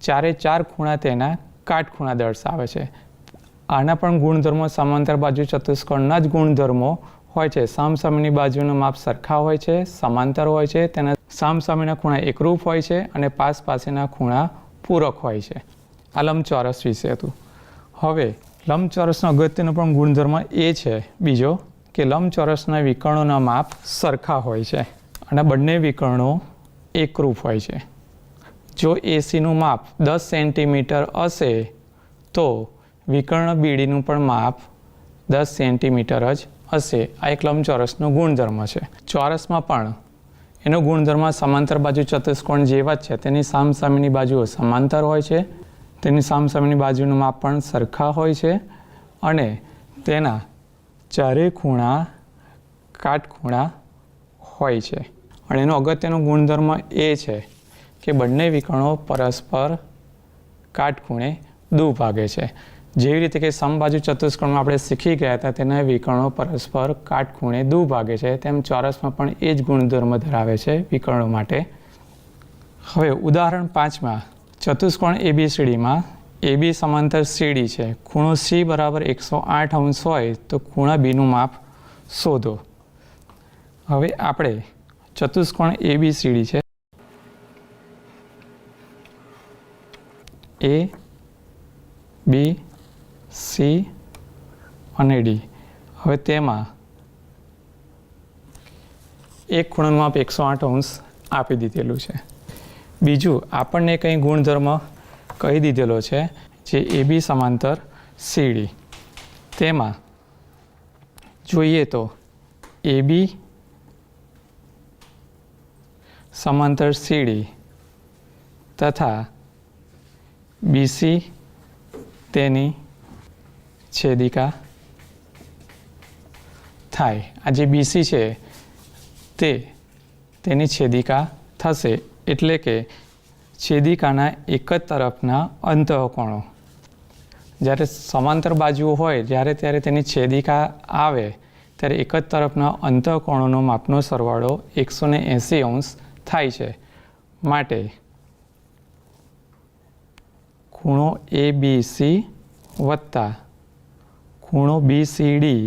ચારે ચાર ખૂણા તેના કાટખૂણા દર્શાવે છે. આના પણ ગુણધર્મો સમાંતર બાજુ ચતુષ્કોણના જ ગુણધર્મો હોય છે. સામસામેની બાજુનું માપ સરખા હોય છે, સમાંતર હોય છે, તેના સામસામેના ખૂણા એકરૂપ હોય છે અને પાસેના ખૂણા પૂરક હોય છે. આ લંબચોરસ વિશે હતું. હવે લંબચોરસનો અગત્યનો પણ ગુણધર્મ એ છે બીજો કે લંબચોરસના વિકર્ણોના માપ સરખા હોય છે અને બંને વિકર્ણો એકરૂપ હોય છે. જો એસીનું માપ 10 સેન્ટીમીટર હશે તો વિકર્ણ બીડીનું પણ માપ 10 સેન્ટીમીટર જ હશે. આ એક લંબચોરસનો ગુણધર્મ છે. ચોરસમાં પણ એનો ગુણધર્મ સમાંતર બાજુ ચતુષ્કોણ જેવા જ છે. તેની સામસામેની બાજુઓ સમાંતર હોય છે, તેની સામસામેની બાજુનું માપ પણ સરખા હોય છે અને તેના ચારે ખૂણા કાટખૂણા હોય છે. અને એનો અગત્યનો ગુણધર્મ એ છે કે બંને વિકર્ણો પરસ્પર કાટખૂણે દુભાગે છે. જેવી રીતે કે સમબાજુ ચતુષ્કોણમાં આપણે શીખી ગયા હતા તેના વિકર્ણો પરસ્પર કાટખૂણે દુભાગે છે, તેમ ચોરસમાં પણ એ જ ગુણધર્મ ધરાવે છે વિકર્ણો માટે. હવે ઉદાહરણ 5માં ચતુષ્કોણ ABCDમાં AB સમાંતર CD છે. ખૂણો C બરાબર 108 અંશ હોય તો ખૂણા બીનું માપ શોધો. હવે આપણે ચતુષ્કોણ ABCD છે A બી, સી અને ડી. હવે તેમાં એક ખૂણાનું માપ 108 અંશ આપી દીધેલું છે. બીજું આપણને કંઈ ગુણધર્મ કહી દીધેલો છે જે એ બી સમાંતર સીડી. તેમાં જોઈએ તો એ બી સમાંતર સીડી તથા બીસી તેની છેદિકા થાય. આ જે બીસી છે તે તેની છેદિકા થશે, એટલે કે છેદિકાના એક જ તરફના અંતઃકોણો. જ્યારે સમાંતર બાજુઓ હોય ત્યારે તેની છેદિકા આવે ત્યારે એક જ તરફના અંતઃકોણોનો માપનો સરવાળો 180 અંશ થાય છે. માટે ખૂણો એ બી સી વત્તા ખૂણો બી સી ડી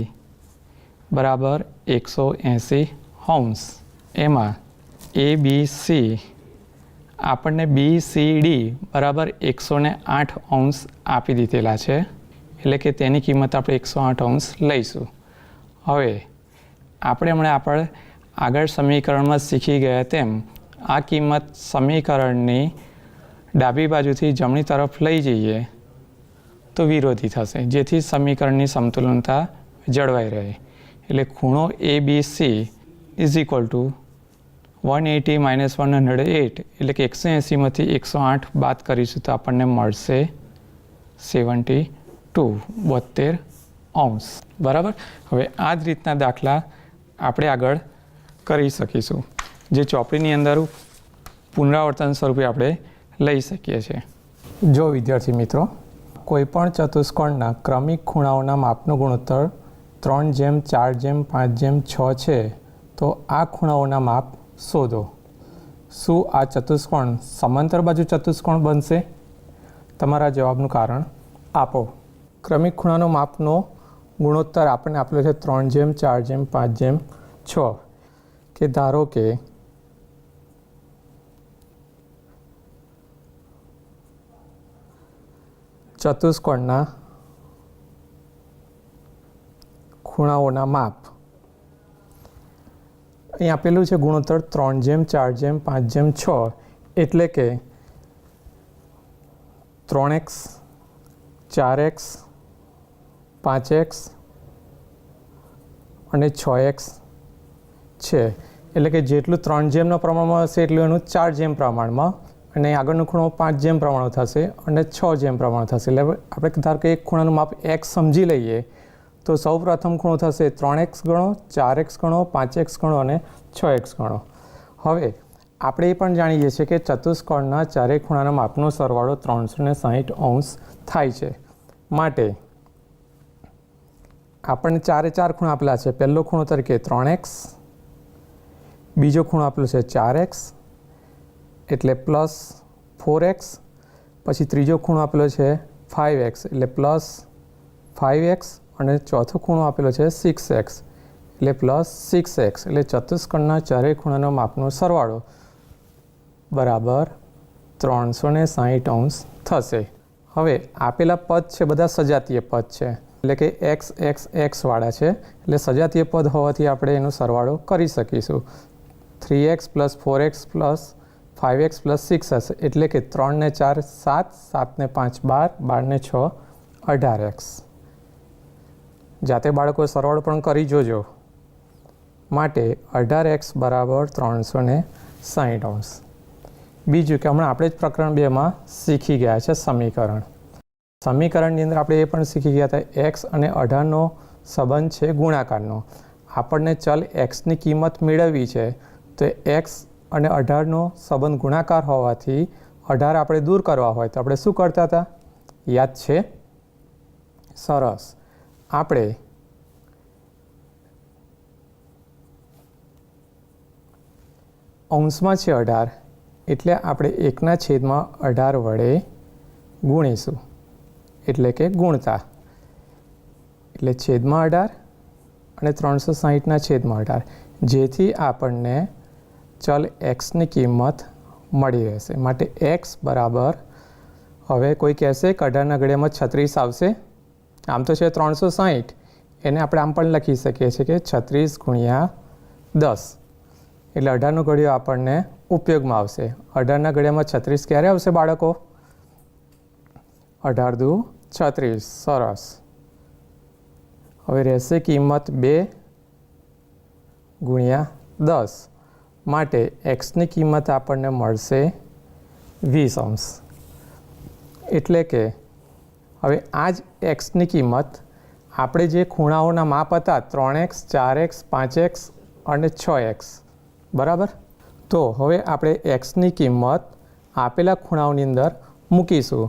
બરાબર 180 અંશ. એમાં એ બી સી આપણને બી સી ડી બરાબર 108 અંશ આપી દીધેલા છે, એટલે કે તેની કિંમત આપણે 108 અંશ લઈશું. હવે આપણે આગળ સમીકરણમાં શીખી ગયા તેમ આ કિંમત સમીકરણની ડાબી બાજુથી જમણી તરફ લઈ જઈએ તો વિરોધી થશે, જેથી સમીકરણની સમતુલનતા જળવાઈ રહે. એટલે ખૂણો A B C is equal to 180 minus 108, એટલે કે 180માંથી 108 બાદ કરીશું તો આપણને મળશે 72 અંશ. બરાબર. હવે આ જ રીતના દાખલા આપણે આગળ કરી શકીશું, જે ચોપડીની અંદર પુનરાવર્તન સ્વરૂપે આપણે લઈ શકીએ છીએ. જો વિદ્યાર્થી મિત્રો, કોઈપણ ચતુષ્કોણના ક્રમિક ખૂણાઓના માપનો ગુણોત્તર 3:4:5:6 છે, તો આ ખૂણાઓના માપ શોધો. શું આ ચતુષ્કોણ સમાંતર બાજુ ચતુષ્કોણ બનશે? તમારા જવાબનું કારણ આપો. ક્રમિક ખૂણાનો માપનો ગુણોત્તર આપણને આપેલો છે 3:4:5:6. કે ધારો કે ચતુષ્કોણના ખૂણાઓના માપ અહીં આપેલું છે ગુણોત્તર 3:4:5:6, એટલે કે 3x 4x 5x અને 6x છે. એટલે કે જેટલું 3 પ્રમાણમાં હશે એટલું એનું 4 પ્રમાણમાં, અને આગળનો ખૂણો 5 પ્રમાણમાં થશે અને 6 પ્રમાણમાં થશે. એટલે આપણે ધારો કે એક ખૂણાનું માપ x સમજી લઈએ તો સૌ પ્રથમ ખૂણો થશે 3x ગણો, 4x ગણો, 5x ગણો અને 6x ગણો. હવે આપણે એ પણ જાણીએ છીએ કે ચતુષ્કોણના ચારેય ખૂણાના માપનો સરવાળો 360 અંશ થાય છે. માટે આપણને 4 ખૂણા આપેલા છે. પહેલો ખૂણો તરીકે 3x, બીજો ખૂણો આપેલો છે 4x એટલે પ્લસ 4x, પછી ત્રીજો ખૂણો આપેલો છે 5x એટલે પ્લસ 5x, અને ચોથો ખૂણો આપેલો છે 6x એટલે પ્લસ 6x. એટલે ચતુષ્કોણના ચારેય ખૂણાનો માપનો સરવાળો બરાબર 360 અંશ થશે. હવે આપેલા પદ છે બધા સજાતીય પદ છે, એટલે કે x વાળા છે, એટલે સજાતીય પદ હોવાથી આપણે એનો સરવાળો કરી શકીશું. 3x + 4x + 5x + 6 હશે, એટલે કે 3 ને 4 7, 7 ને 5 12, 12 ને 6 18x. જાતે બાળકો સરવાળો પણ કરી જોજો. માટે 18x બરાબર 360 અંશ. બીજું કે હમણાં આપણે જ પ્રકરણ 2માં શીખી ગયા છે સમીકરણની અંદર આપણે એ પણ શીખી ગયા હતા x અને 18નો સંબંધ છે ગુણાકારનો. આપણને ચલ xની કિંમત મેળવવી છે, તો x અને 18નો સંબંધ ગુણાકાર હોવાથી 18 આપણે દૂર કરવા હોય તો આપણે શું કરતા હતા? યાદ છે? સરસ. આપણે અંશમાં છે 18, એટલે આપણે 1/18 વડે ગુણીશું, એટલે કે ગુણતા. એટલે છેદમાં 18 અને 360/18, જેથી આપણને ચલ xની કિંમત મળી રહેશે. માટે x બરાબર હવે કોઈ કહેશે કે 18ના ઘડિયામાં 36 આવશે. આમ તો છે 360, એને આપણે આમ પણ લખી શકીએ છીએ કે 36 ગુણ્યા 10, એટલે 18નો ઘડિયો આપણને ઉપયોગમાં આવશે. 18ના ઘડિયામાં 36 ક્યારે આવશે બાળકો? 18 દુ 36. સરસ. હવે રહેશે કિંમત 2 ગુણ્યા 10, માટે એક્સની કિંમત આપણને મળશે 20 અંશ. એટલે કે હવે આ જ એક્સની કિંમત આપણે જે ખૂણાઓના માપ હતા 3x, 4x, 5x અને 6x, બરાબર? તો હવે આપણે એક્સની કિંમત આપેલા ખૂણાઓની અંદર મૂકીશું.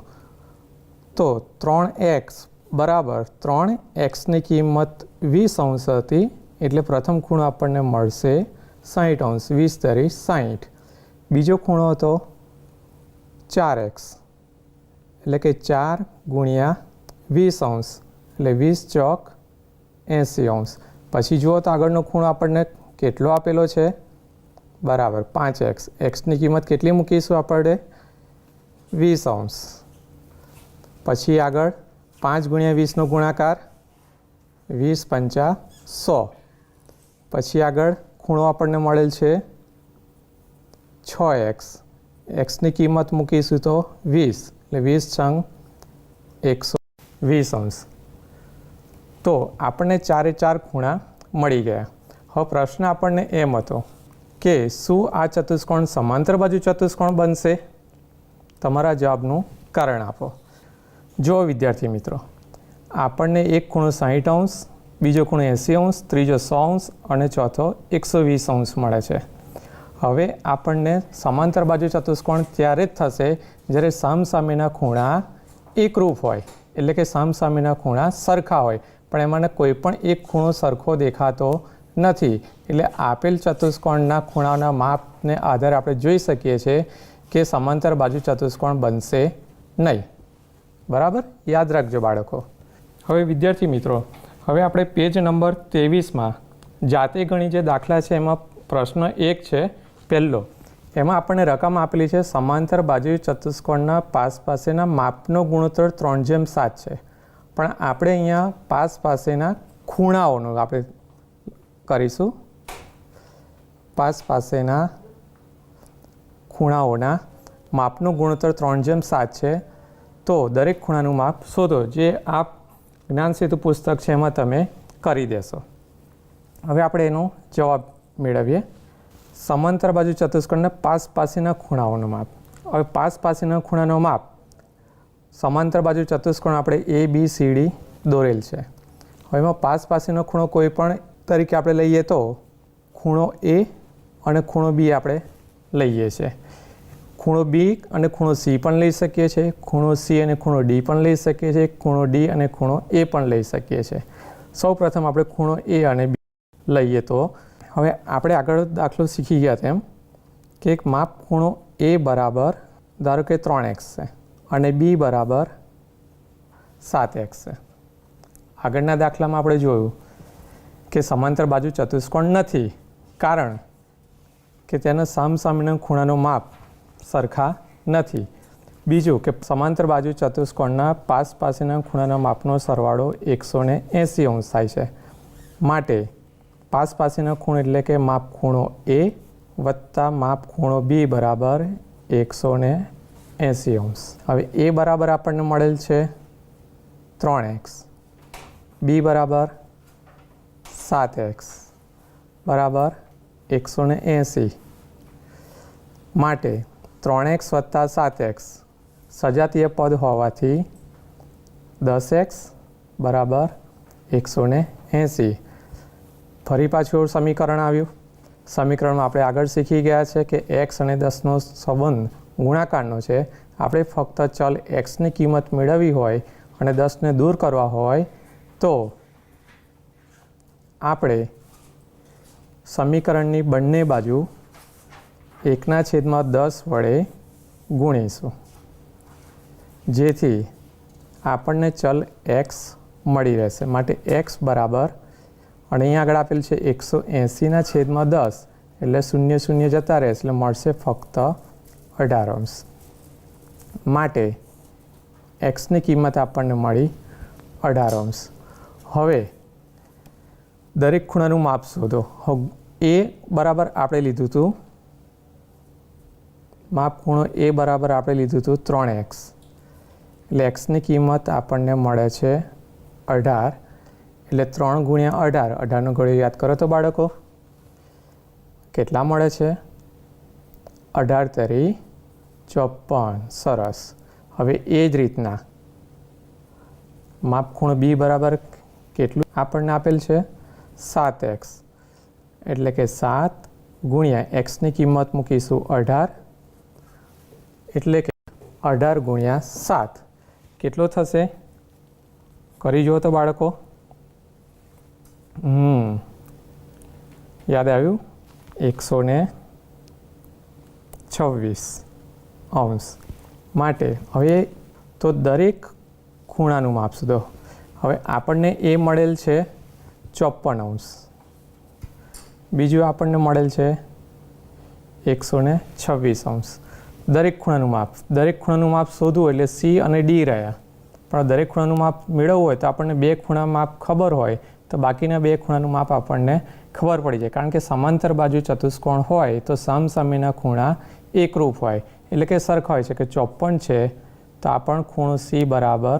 તો 3x બરાબર 3xની કિંમત 20 અંશ હતી, એટલે પ્રથમ ખૂણો આપણને મળશે 60 અંશ. 20 તરી 60. બીજો ખૂણો હતો 4x, એટલે કે 4 ગુણ્યા 20 અંશ, એટલે 20 ચોક 80 અંશ. પછી જુઓ તો આગળનો ખૂણો આપણને કેટલો આપેલો છે? બરાબર 5x. એક્સની કિંમત કેટલી મૂકીશું આપણે? 20 અંશ. પછી આગળ 5 ગુણ્યા 20નો ગુણાકાર, 20 પંચા 100. પછી આગળ ખૂણો આપણને મળેલ છે 6x. એક્સની કિંમત મૂકીશું તો 20, એટલે 20 છંગ 120 અંશ. તો આપણને 4 એ 4 ખૂણા મળી ગયા. હવે પ્રશ્ન આપણને એમ હતો કે શું આ ચતુષ્કોણ સમાંતર બાજુ ચતુષ્કોણ બનશે? તમારા જવાબનું કારણ આપો. જો વિદ્યાર્થી મિત્રો, આપણને એક ખૂણો 60 અંશ, બીજો ખૂણો 80 અંશ, ત્રીજો 100 અંશ અને ચોથો 120 અંશ મળે છે. હવે આપણને સમાંતર બાજુ ચતુષ્કોણ ત્યારે જ થશે જ્યારે સામસામેના ખૂણા એકરૂપ હોય, એટલે કે સામસામેના ખૂણા સરખા હોય. પણ એમાંના કોઈ પણ એક ખૂણો સરખો દેખાતો નથી, એટલે આપેલ ચતુષ્કોણના ખૂણાના માપને આધારે આપણે જોઈ શકીએ છીએ કે સમાંતર બાજુ ચતુષ્કોણ બનશે નહીં. બરાબર? યાદ રાખજો બાળકો. હવે વિદ્યાર્થી મિત્રો, હવે આપણે પેજ નંબર 23માં જાતે ગણી જે દાખલા છે એમાં પ્રશ્ન 1 છે પહેલો. એમાં આપણને રકમ આપેલી છે સમાંતર બાજુ ચતુષ્કોણના પાસ પાસેના માપનો ગુણોત્તર 3:7 છે. પણ આપણે અહીંયા પાસ પાસેના ખૂણાઓનું આપણે કરીશું. પાસ પાસેના ખૂણાઓના માપનો ગુણોત્તર 3:7 છે. તો દરેક ખૂણાનું માપ શોધો, જે આ જ્ઞાન સેતુ પુસ્તક છે એમાં તમે કરી દેશો. હવે આપણે એનો જવાબ મેળવીએ. સમાંતર બાજુ ચતુષ્કોણના પાસ પાસેના ખૂણાઓનું માપ. હવે પાસ પાસેના ખૂણાનું માપ, સમાંતર બાજુ ચતુષ્કોણ આપણે ABCD દોરેલ છે. હવે એમાં પાસ પાસેનો ખૂણો કોઈ પણ તરીકે આપણે લઈએ તો ખૂણો A અને ખૂણો B આપણે લઈએ છીએ. ખૂણો B અને ખૂણો C પણ લઈ શકીએ છીએ, ખૂણો C અને ખૂણો D પણ લઈ શકીએ છીએ, ખૂણો D અને ખૂણો A પણ લઈ શકીએ છીએ. સૌ પ્રથમ આપણે ખૂણો A અને B લઈએ. તો હવે આપણે આગળ દાખલો શીખી ગયા તેમ કે એક માપ ખૂણો A બરાબર ધારો કે 3x છે અને B બરાબર 7x છે. આગળના દાખલામાં આપણે જોયું કે સમાંતર બાજુ ચતુષ્કોણ નથી, કારણ કે તેના સામસામેના ખૂણાનું માપ સરખા નથી. બીજું કે સમાંતર બાજુ ચતુષ્કોણના પાસ પાસેના ખૂણાના માપનો સરવાળો 180 અંશ થાય છે. માટે પાસ પાસેના ખૂણો એટલે કે માપ ખૂણો A વત્તા માપ ખૂણો B બરાબર 180 અંશ. હવે A બરાબર આપણને મળેલ છે 3x, B બરાબર 7x બરાબર 180. માટે 3x વત્તા 7x સજાતીય પદ હોવાથી 10x બરાબર 180. ફરી પાછું સમીકરણ આવ્યું. સમીકરણમાં આપણે આગળ શીખી ગયા છે કે x અને 10નો સંબંધ ગુણાકારનો છે. આપણે ફક્ત ચલ xની કિંમત મેળવવી હોય અને 10ને દૂર કરવા હોય તો આપણે સમીકરણની બંને બાજુ 1/10 વડે ગુણીશું, જેથી આપણને ચલ x મળી રહેશે. માટે x બરાબર, અને અહીંયા આગળ આપેલ છે 180/10, એટલે 0 0 જતા રહેશે, એટલે મળશે ફક્ત 18 અંશ. માટે એક્સની કિંમત આપણને મળી 18 અંશ. હવે દરેક ખૂણાનું માપ શોધો. એ બરાબર આપણે લીધું હતું, માપ ખૂણો એ બરાબર આપણે લીધું હતું 3x. એટલે એક્સની કિંમત આપણને મળે છે 18. એટલે 3 ગુણ્યા 18, 18નો ઘડિયો યાદ કરો તો બાળકો કેટલા મળે છે? 18 તરી 54. સરસ. હવે એ જ રીતના માપ ખૂણો બી બરાબર કેટલું આપણને આપેલ છે? 7x. એટલે કે 7 ગુણ્યા એક્સની કિંમત મૂકીશું 18. એટલે કે 18 ગુણ્યા 7 કેટલો થશે? કરી જુઓ તો બાળકો. યાદ આવ્યું? 126 અંશ. માટે હવે તો દરેક ખૂણાનું માપ શોધો. હવે આપણને એ મળેલ છે 54 અંશ. બીજું આપણને મળેલ છે 126 અંશ. દરેક ખૂણાનું માપ શોધવું એટલે સી અને ડી રહ્યા. પણ દરેક ખૂણાનું માપ મેળવવું હોય તો આપણને બે ખૂણા માપ ખબર હોય તો બાકીના બે ખૂણાનું માપ આપણને ખબર પડી જાય. કારણ કે સમાંતર બાજુ ચતુષ્કોણ હોય તો સામસામેના ખૂણા એકરૂપ હોય, એટલે કે સરખા હોય છે. કે 54 છે તો આ પણ ખૂણો સી બરાબર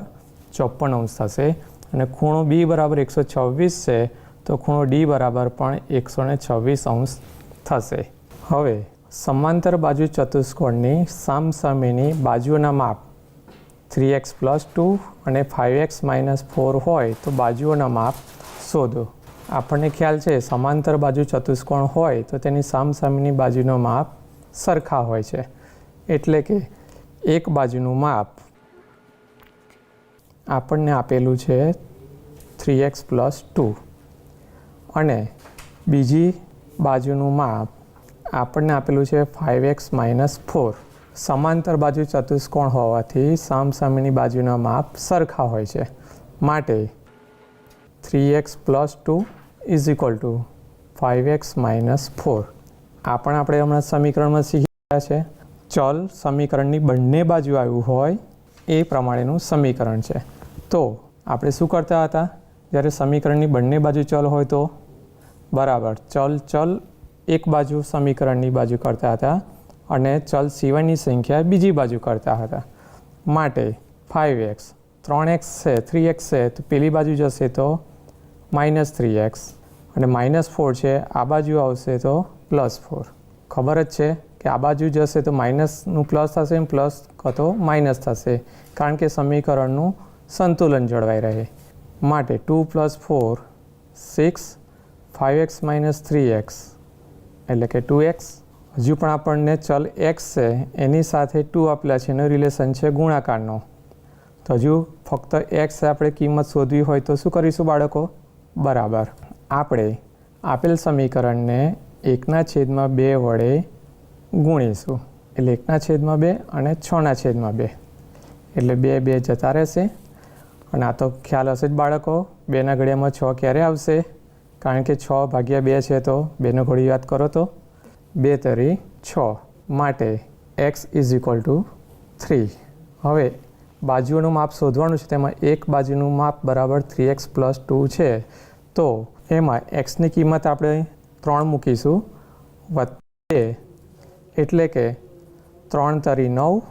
54 અંશ થશે, અને ખૂણો બી બરાબર 126 છે તો ખૂણો ડી બરાબર પણ 126 અંશ થશે. હવે સમાંતર બાજુ ચતુષ્કોણની સામસામેની બાજુઓના માપ 3x + 2 અને 5x - 4 હોય તો બાજુઓના માપ શોધો. આપણને ખ્યાલ છે સમાંતર બાજુ ચતુષ્કોણ હોય તો તેની સામસામેની બાજુનો માપ સરખા હોય છે. એટલે કે એક બાજુનું માપ આપણને આપેલું છે 3x + 2 અને બીજી બાજુનું માપ આપણને આપેલું છે 5x - 4. સમાંતર બાજુ ચતુષ્કોણ હોવાથી સામસામેની બાજુના માપ સરખા હોય છે. માટે 3x + 2 = 5x - 4. આ પણ આપણે હમણાં સમીકરણમાં શીખી ગયા છે. ચલ સમીકરણની બંને બાજુ આવ્યું હોય એ પ્રમાણેનું સમીકરણ છે. તો આપણે શું કરતા હતા? જ્યારે સમીકરણની બંને બાજુ ચલ હોય તો બરાબર ચલ એક બાજુ સમીકરણની બાજુ કરતા હતા અને ચલ સિવાયની સંખ્યા બીજી બાજુ કરતા હતા. માટે 5x 3x છે 3x છે તો પેલી બાજુ જશે તો -3x, અને -4 છે આ બાજુ આવશે તો +4. ખબર જ છે કે આ બાજુ જશે તો માઇનસનું પ્લસ થશે, પ્લસ તો માઇનસ થશે, કારણ કે સમીકરણનું સંતુલન જળવાઈ રહે. માટે 2 + 4 6, 5x - 3x એટલે કે 2x. હજુ પણ આપણને ચલ x છે એની સાથે 2 આપેલા છે, એનો રિલેશન છે ગુણાકારનો. તો હજુ ફક્ત x આપણે કિંમત શોધવી હોય તો શું કરીશું બાળકો? બરાબર આપણે આપેલ સમીકરણને 1/2 વડે ગુણીશું. એટલે 1/2 અને 6/2 એટલે 2 જતા રહેશે. અને આ તો ખ્યાલ હશે જ બાળકો, 2ના ઘડિયામાં 6 ક્યારે આવશે? કારણ કે 6/2 છે તો 2નો ઘડિયો યાદ કરો તો 2 તરી 6. માટે x = 3. હવે બાજુઓનું માપ શોધવાનું છે. તેમાં એક બાજુનું માપ બરાબર 3x + 2 છે તો એમાં xની કિંમત આપણે 3 મૂકીશું +2 એટલે કે 3 તરી 9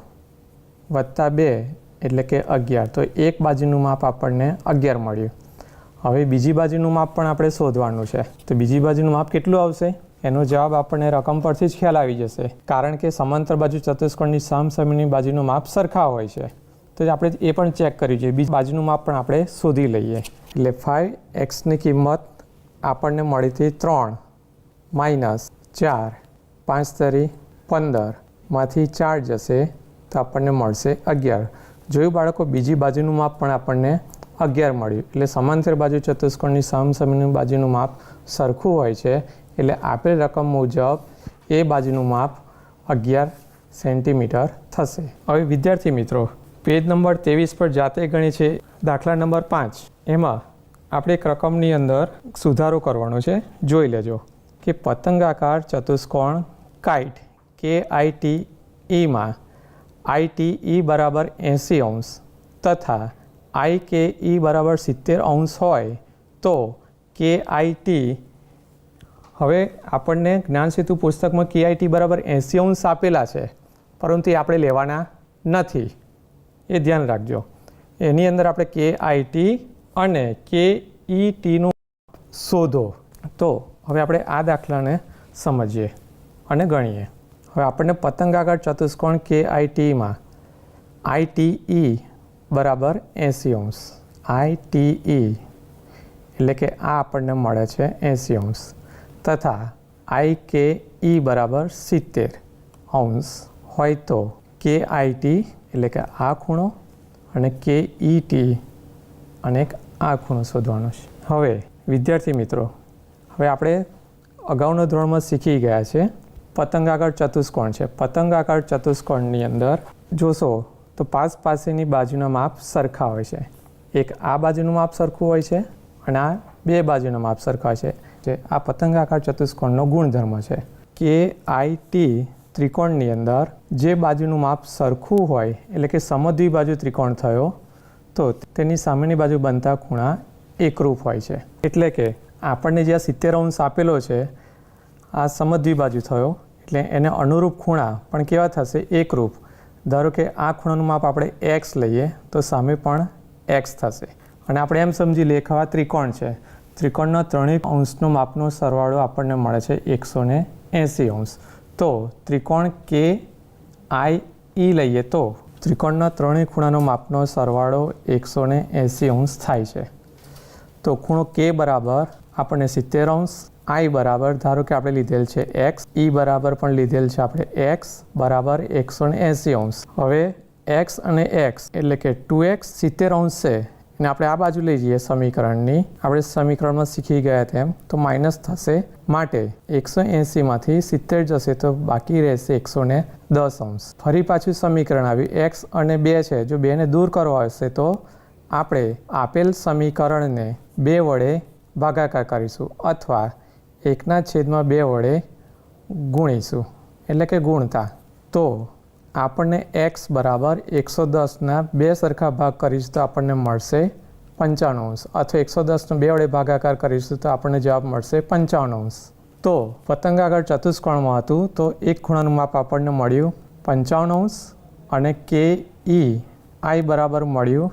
+2 એટલે કે 11. તો એક બાજુનું માપ આપણને 11 મળ્યું. હવે બીજી બાજુનું માપ પણ આપણે શોધવાનું છે. તો બીજી બાજુનું માપ કેટલું આવશે? એનો જવાબ આપણને રકમ પરથી જ ખ્યાલ આવી જશે. કારણ કે સમાંતર બાજુ ચતુષ્કોણની સામસામેની બાજુનું માપ સરખા હોય છે. તો આપણે એ પણ ચેક કરવી જોઈએ. બીજી બાજુનું માપ પણ આપણે શોધી લઈએ. એટલે 5xની કિંમત આપણને મળી હતી 3 - 4, 5 તરી 15 માંથી 4 જશે તો આપણને મળશે 11. જોયું બાળકો, બીજી બાજુનું માપ પણ આપણને 11 મળ્યું. એટલે સમાંતર બાજુ ચતુષ્કોણની સામસામેની બાજુનું માપ સરખું હોય છે. એટલે આપેલ રકમ મુજબ એ બાજુનું માપ 11 સેન્ટીમીટર થશે. હવે વિદ્યાર્થી મિત્રો, પેજ નંબર 23 પર જાતે ગણી છે દાખલા નંબર 5. એમાં આપણે એક રકમની અંદર સુધારો કરવાનો છે. જોઈ લેજો કે પતંગાકાર ચતુષ્કોણ કાઇટ KITE માં ITE બરાબર 80 અંશ તથા આઈ કે ઈ બરાબર 70 અંશ હોય તો કે આઈ ટી, હવે આપણને જ્ઞાન સેતુ પુસ્તકમાં કે આઈ ટી બરાબર 80 અંશ આપેલા છે, પરંતુ એ આપણે લેવાના નથી, એ ધ્યાન રાખજો. એની અંદર આપણે કે આઈ ટી અને કે ઈ ટીનું શોધો. તો હવે આપણે આ દાખલાને સમજીએ અને ગણીએ. હવે આપણને પતંગાકાર ચતુષ્કોણ કે આઈ ટીમાં આઈ ટી ઈ બરાબર 80 અંશ, આઈ ટી ઈ એટલે કે આ આપણને મળે છે 80 અંશ, તથા આઈ કે ઈ બરાબર 70 અંશ હોય તો કે આઈ ટી એટલે કે આ ખૂણો અને કે ઈ ટી અને આ ખૂણો શોધવાનો છે. હવે વિદ્યાર્થી મિત્રો, હવે આપણે અગાઉના ધોરણમાં શીખી ગયા છે પતંગાકાર ચતુષ્કોણ છે. પતંગાકાર ચતુષ્કોણની અંદર જોશો તો પાસેની બાજુના માપ સરખા હોય છે. એક આ બાજુનું માપ સરખું હોય છે અને આ બે બાજુના માપ સરખા હોય છે. આ પતંગાકાર ચતુષ્કોણનો ગુણધર્મ છે. કે આઈ ટી ત્રિકોણની અંદર જે બાજુનું માપ સરખું હોય એટલે કે સમદ્વિબાજુ ત્રિકોણ થયો તો તેની સામેની બાજુ બનતા ખૂણા એકરૂપ હોય છે. એટલે કે આપણને જે 70 અંશ આપેલો છે આ સમદ્વિબાજુ થયો એટલે એને અનુરૂપ ખૂણા પણ કેવા થશે? એકરૂપ. ધારો કે આ ખૂણાનું માપ આપણે એક્સ લઈએ તો સામે પણ એક્સ થશે. અને આપણે એમ સમજી લઈએ કે આ ત્રિકોણ છે, ત્રિકોણના ત્રણેય અંશનો માપનો સરવાળો આપણને મળે છે 180 અંશ. તો ત્રિકોણ કે આઈ ઈ લઈએ તો ત્રિકોણના ત્રણેય ખૂણાનો માપનો સરવાળો 180 અંશ થાય છે. તો ખૂણો કે બરાબર આપણને 70 અંશ, આઈ બરાબર ધારો કે આપણે લીધેલ છે એક્સ, ઈ બરાબર પણ લીધેલ છે આપણે એક્સ બરાબર 180 અંશ. હવે એક્સ અને એક્સ એટલે કે 2x 70 અંશ છે અને આપણે આ બાજુ લઈ જઈએ સમીકરણની, આપણે સમીકરણમાં શીખી ગયા તેમ તો માઇનસ થશે, માટે 180માંથી 70 જશે તો બાકી રહેશે 110 અંશ. ફરી પાછું સમીકરણ આવ્યું, એક્સ અને 2 છે, જો 2ને દૂર કરવા હશે તો આપણે આપેલ સમીકરણને 2 વડે ભાગાકાર કરીશું અથવા 1/2 વડે ગુણીશું એટલે કે ગુણતા. તો આપણને એક્સ બરાબર 110ના 2 સરખા ભાગ કરીશું તો આપણને મળશે 95 અંશ, અથવા 110નો 2 વડે ભાગાકાર કરીશું તો આપણને જવાબ મળશે 55 અંશ. તો પતંગાકાર ચતુષ્કોણમાં હતું તો એક ખૂણાનું માપ આપણને મળ્યું 55 અંશ અને કે ઈ આઈ બરાબર મળ્યું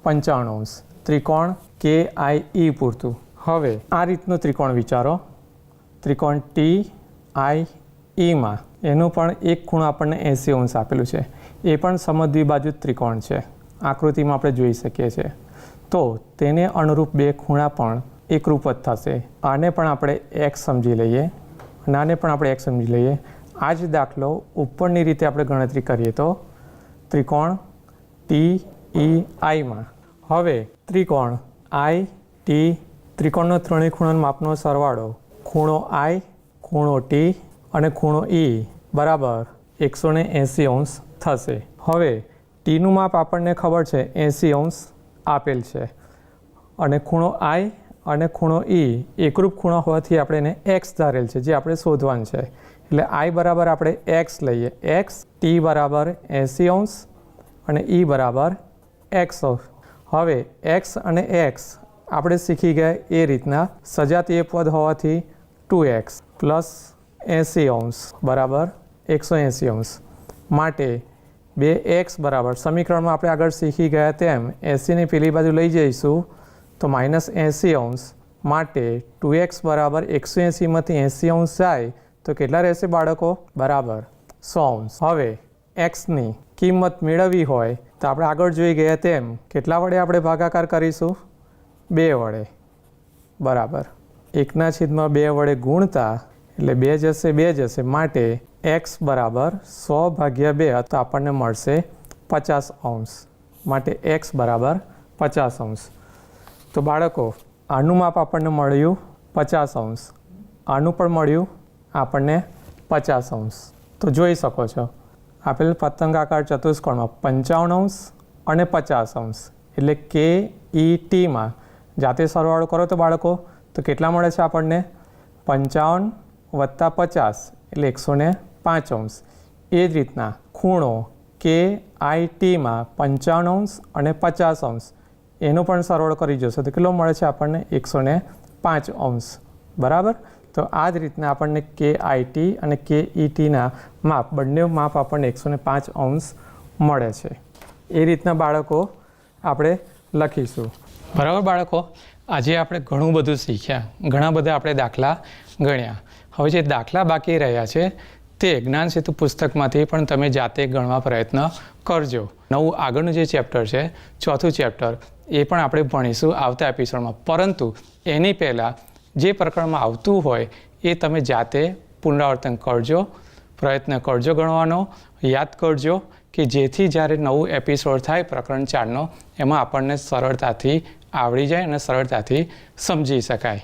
55 અંશ. ત્રિકોણ કે આઈ ઈ પૂરતું. હવે આ રીતનો ત્રિકોણ વિચારો, ત્રિકોણ ટી આઈ ઈમાં એનું પણ એક ખૂણો આપણને 80 અંશ આપેલું છે, એ પણ સમદ્વિબાજુ ત્રિકોણ છે, આકૃતિમાં આપણે જોઈ શકીએ છીએ. તો તેને અનુરૂપ બે ખૂણા પણ એકરૂપ જ થશે. આને પણ આપણે એક્સ સમજી લઈએ અને આને પણ આપણે એક્સ સમજી લઈએ. આ જ દાખલો ઉપરની રીતે આપણે ગણતરી કરીએ તો ત્રિકોણ ટી ઈ આઈમાં, હવે ત્રિકોણ આઈ ટી ત્રિકોણનો ત્રણેય ખૂણાના માપનો સરવાળો ખૂણો આઈ, ખૂણો ટી અને ખૂણો ઈ બરાબર 180 અંશ થશે. હવે ટીનું માપ આપણને ખબર છે 80 અંશ આપેલ છે અને ખૂણો આઈ અને ખૂણો ઈ એકરૂપ ખૂણો હોવાથી આપણે એને એક્સ ધારેલ છે, જે આપણે શોધવાનું છે. એટલે આઈ બરાબર આપણે એક્સ લઈએ, એક્સ, ટી બરાબર 80 અંશ અને ઈ બરાબર એક્સ અંશ. હવે એક્સ અને એક્સ આપણે શીખી ગયા એ રીતના સજાતીય પદ હોવાથી 2x પ્લસ 80 અંશ બરાબર 180 અંશ, માટે 2x બરાબર સમીકરણમાં આપણે આગળ શીખી ગયા તેમ 80ની પેલી બાજુ લઈ જઈશું તો -80 અંશ, માટે 2x બરાબર 180માંથી 80 અંશ જાય તો કેટલા રહેશે બાળકો? બરાબર 100 અંશ. હવે એક્સની કિંમત મેળવવી હોય તો આપણે આગળ જોઈ ગયા તેમ કેટલા વડે આપણે ભાગાકાર કરીશું? 2 વડે. બરાબર 1/2 વડે ગુણતા એટલે 2 જશે 2 જશે, માટે એક્સ બરાબર 100/2 તો આપણને મળશે 50 અંશ, માટે એક્સ બરાબર 50 અંશ. તો બાળકો આનું માપ આપણને મળ્યું 50 અંશ, આનું પણ મળ્યું આપણને 50 અંશ. તો જોઈ શકો છો આપેલ પતંગાકાર ચતુષ્કોણમાં 55 અંશ અને 50 અંશ એટલે કે ઈ ટીમાં જાતે સરવાળો કરો તો બાળકો તો કેટલા મળે છે આપણને? 55 + 50 એટલે 105 અંશ. એ જ રીતના ખૂણો KITમાં 55° અને 50° એનો પણ સરવાળો કરી જશો તો કેટલો મળે છે આપણને 105°, બરાબર. તો આ જ રીતના આપણને KIT અને KETના માપ, બંને માપ આપણને 105° મળે છે. એ રીતના બાળકો આપણે લખીશું. બરાબર બાળકો, આજે આપણે ઘણું બધું શીખ્યા, ઘણા બધા આપણે દાખલા ગણ્યા. હવે જે દાખલા બાકી રહ્યા છે તે જ્ઞાન સેતુ પુસ્તકમાંથી પણ તમે જાતે ગણવા પ્રયત્ન કરજો. નવું આગળનું જે ચેપ્ટર છે, ચોથું ચેપ્ટર, એ પણ આપણે ભણીશું આવતા એપિસોડમાં. પરંતુ એની પહેલાં જે પ્રકરણમાં આવતું હોય એ તમે જાતે પુનરાવર્તન કરજો, પ્રયત્ન કરજો ગણવાનો, યાદ કરજો કે જેથી જ્યારે નવું એપિસોડ થાય પ્રકરણ 4નો એમાં આપણને સરળતાથી આવડી જાય અને સરળતાથી સમજી શકાય.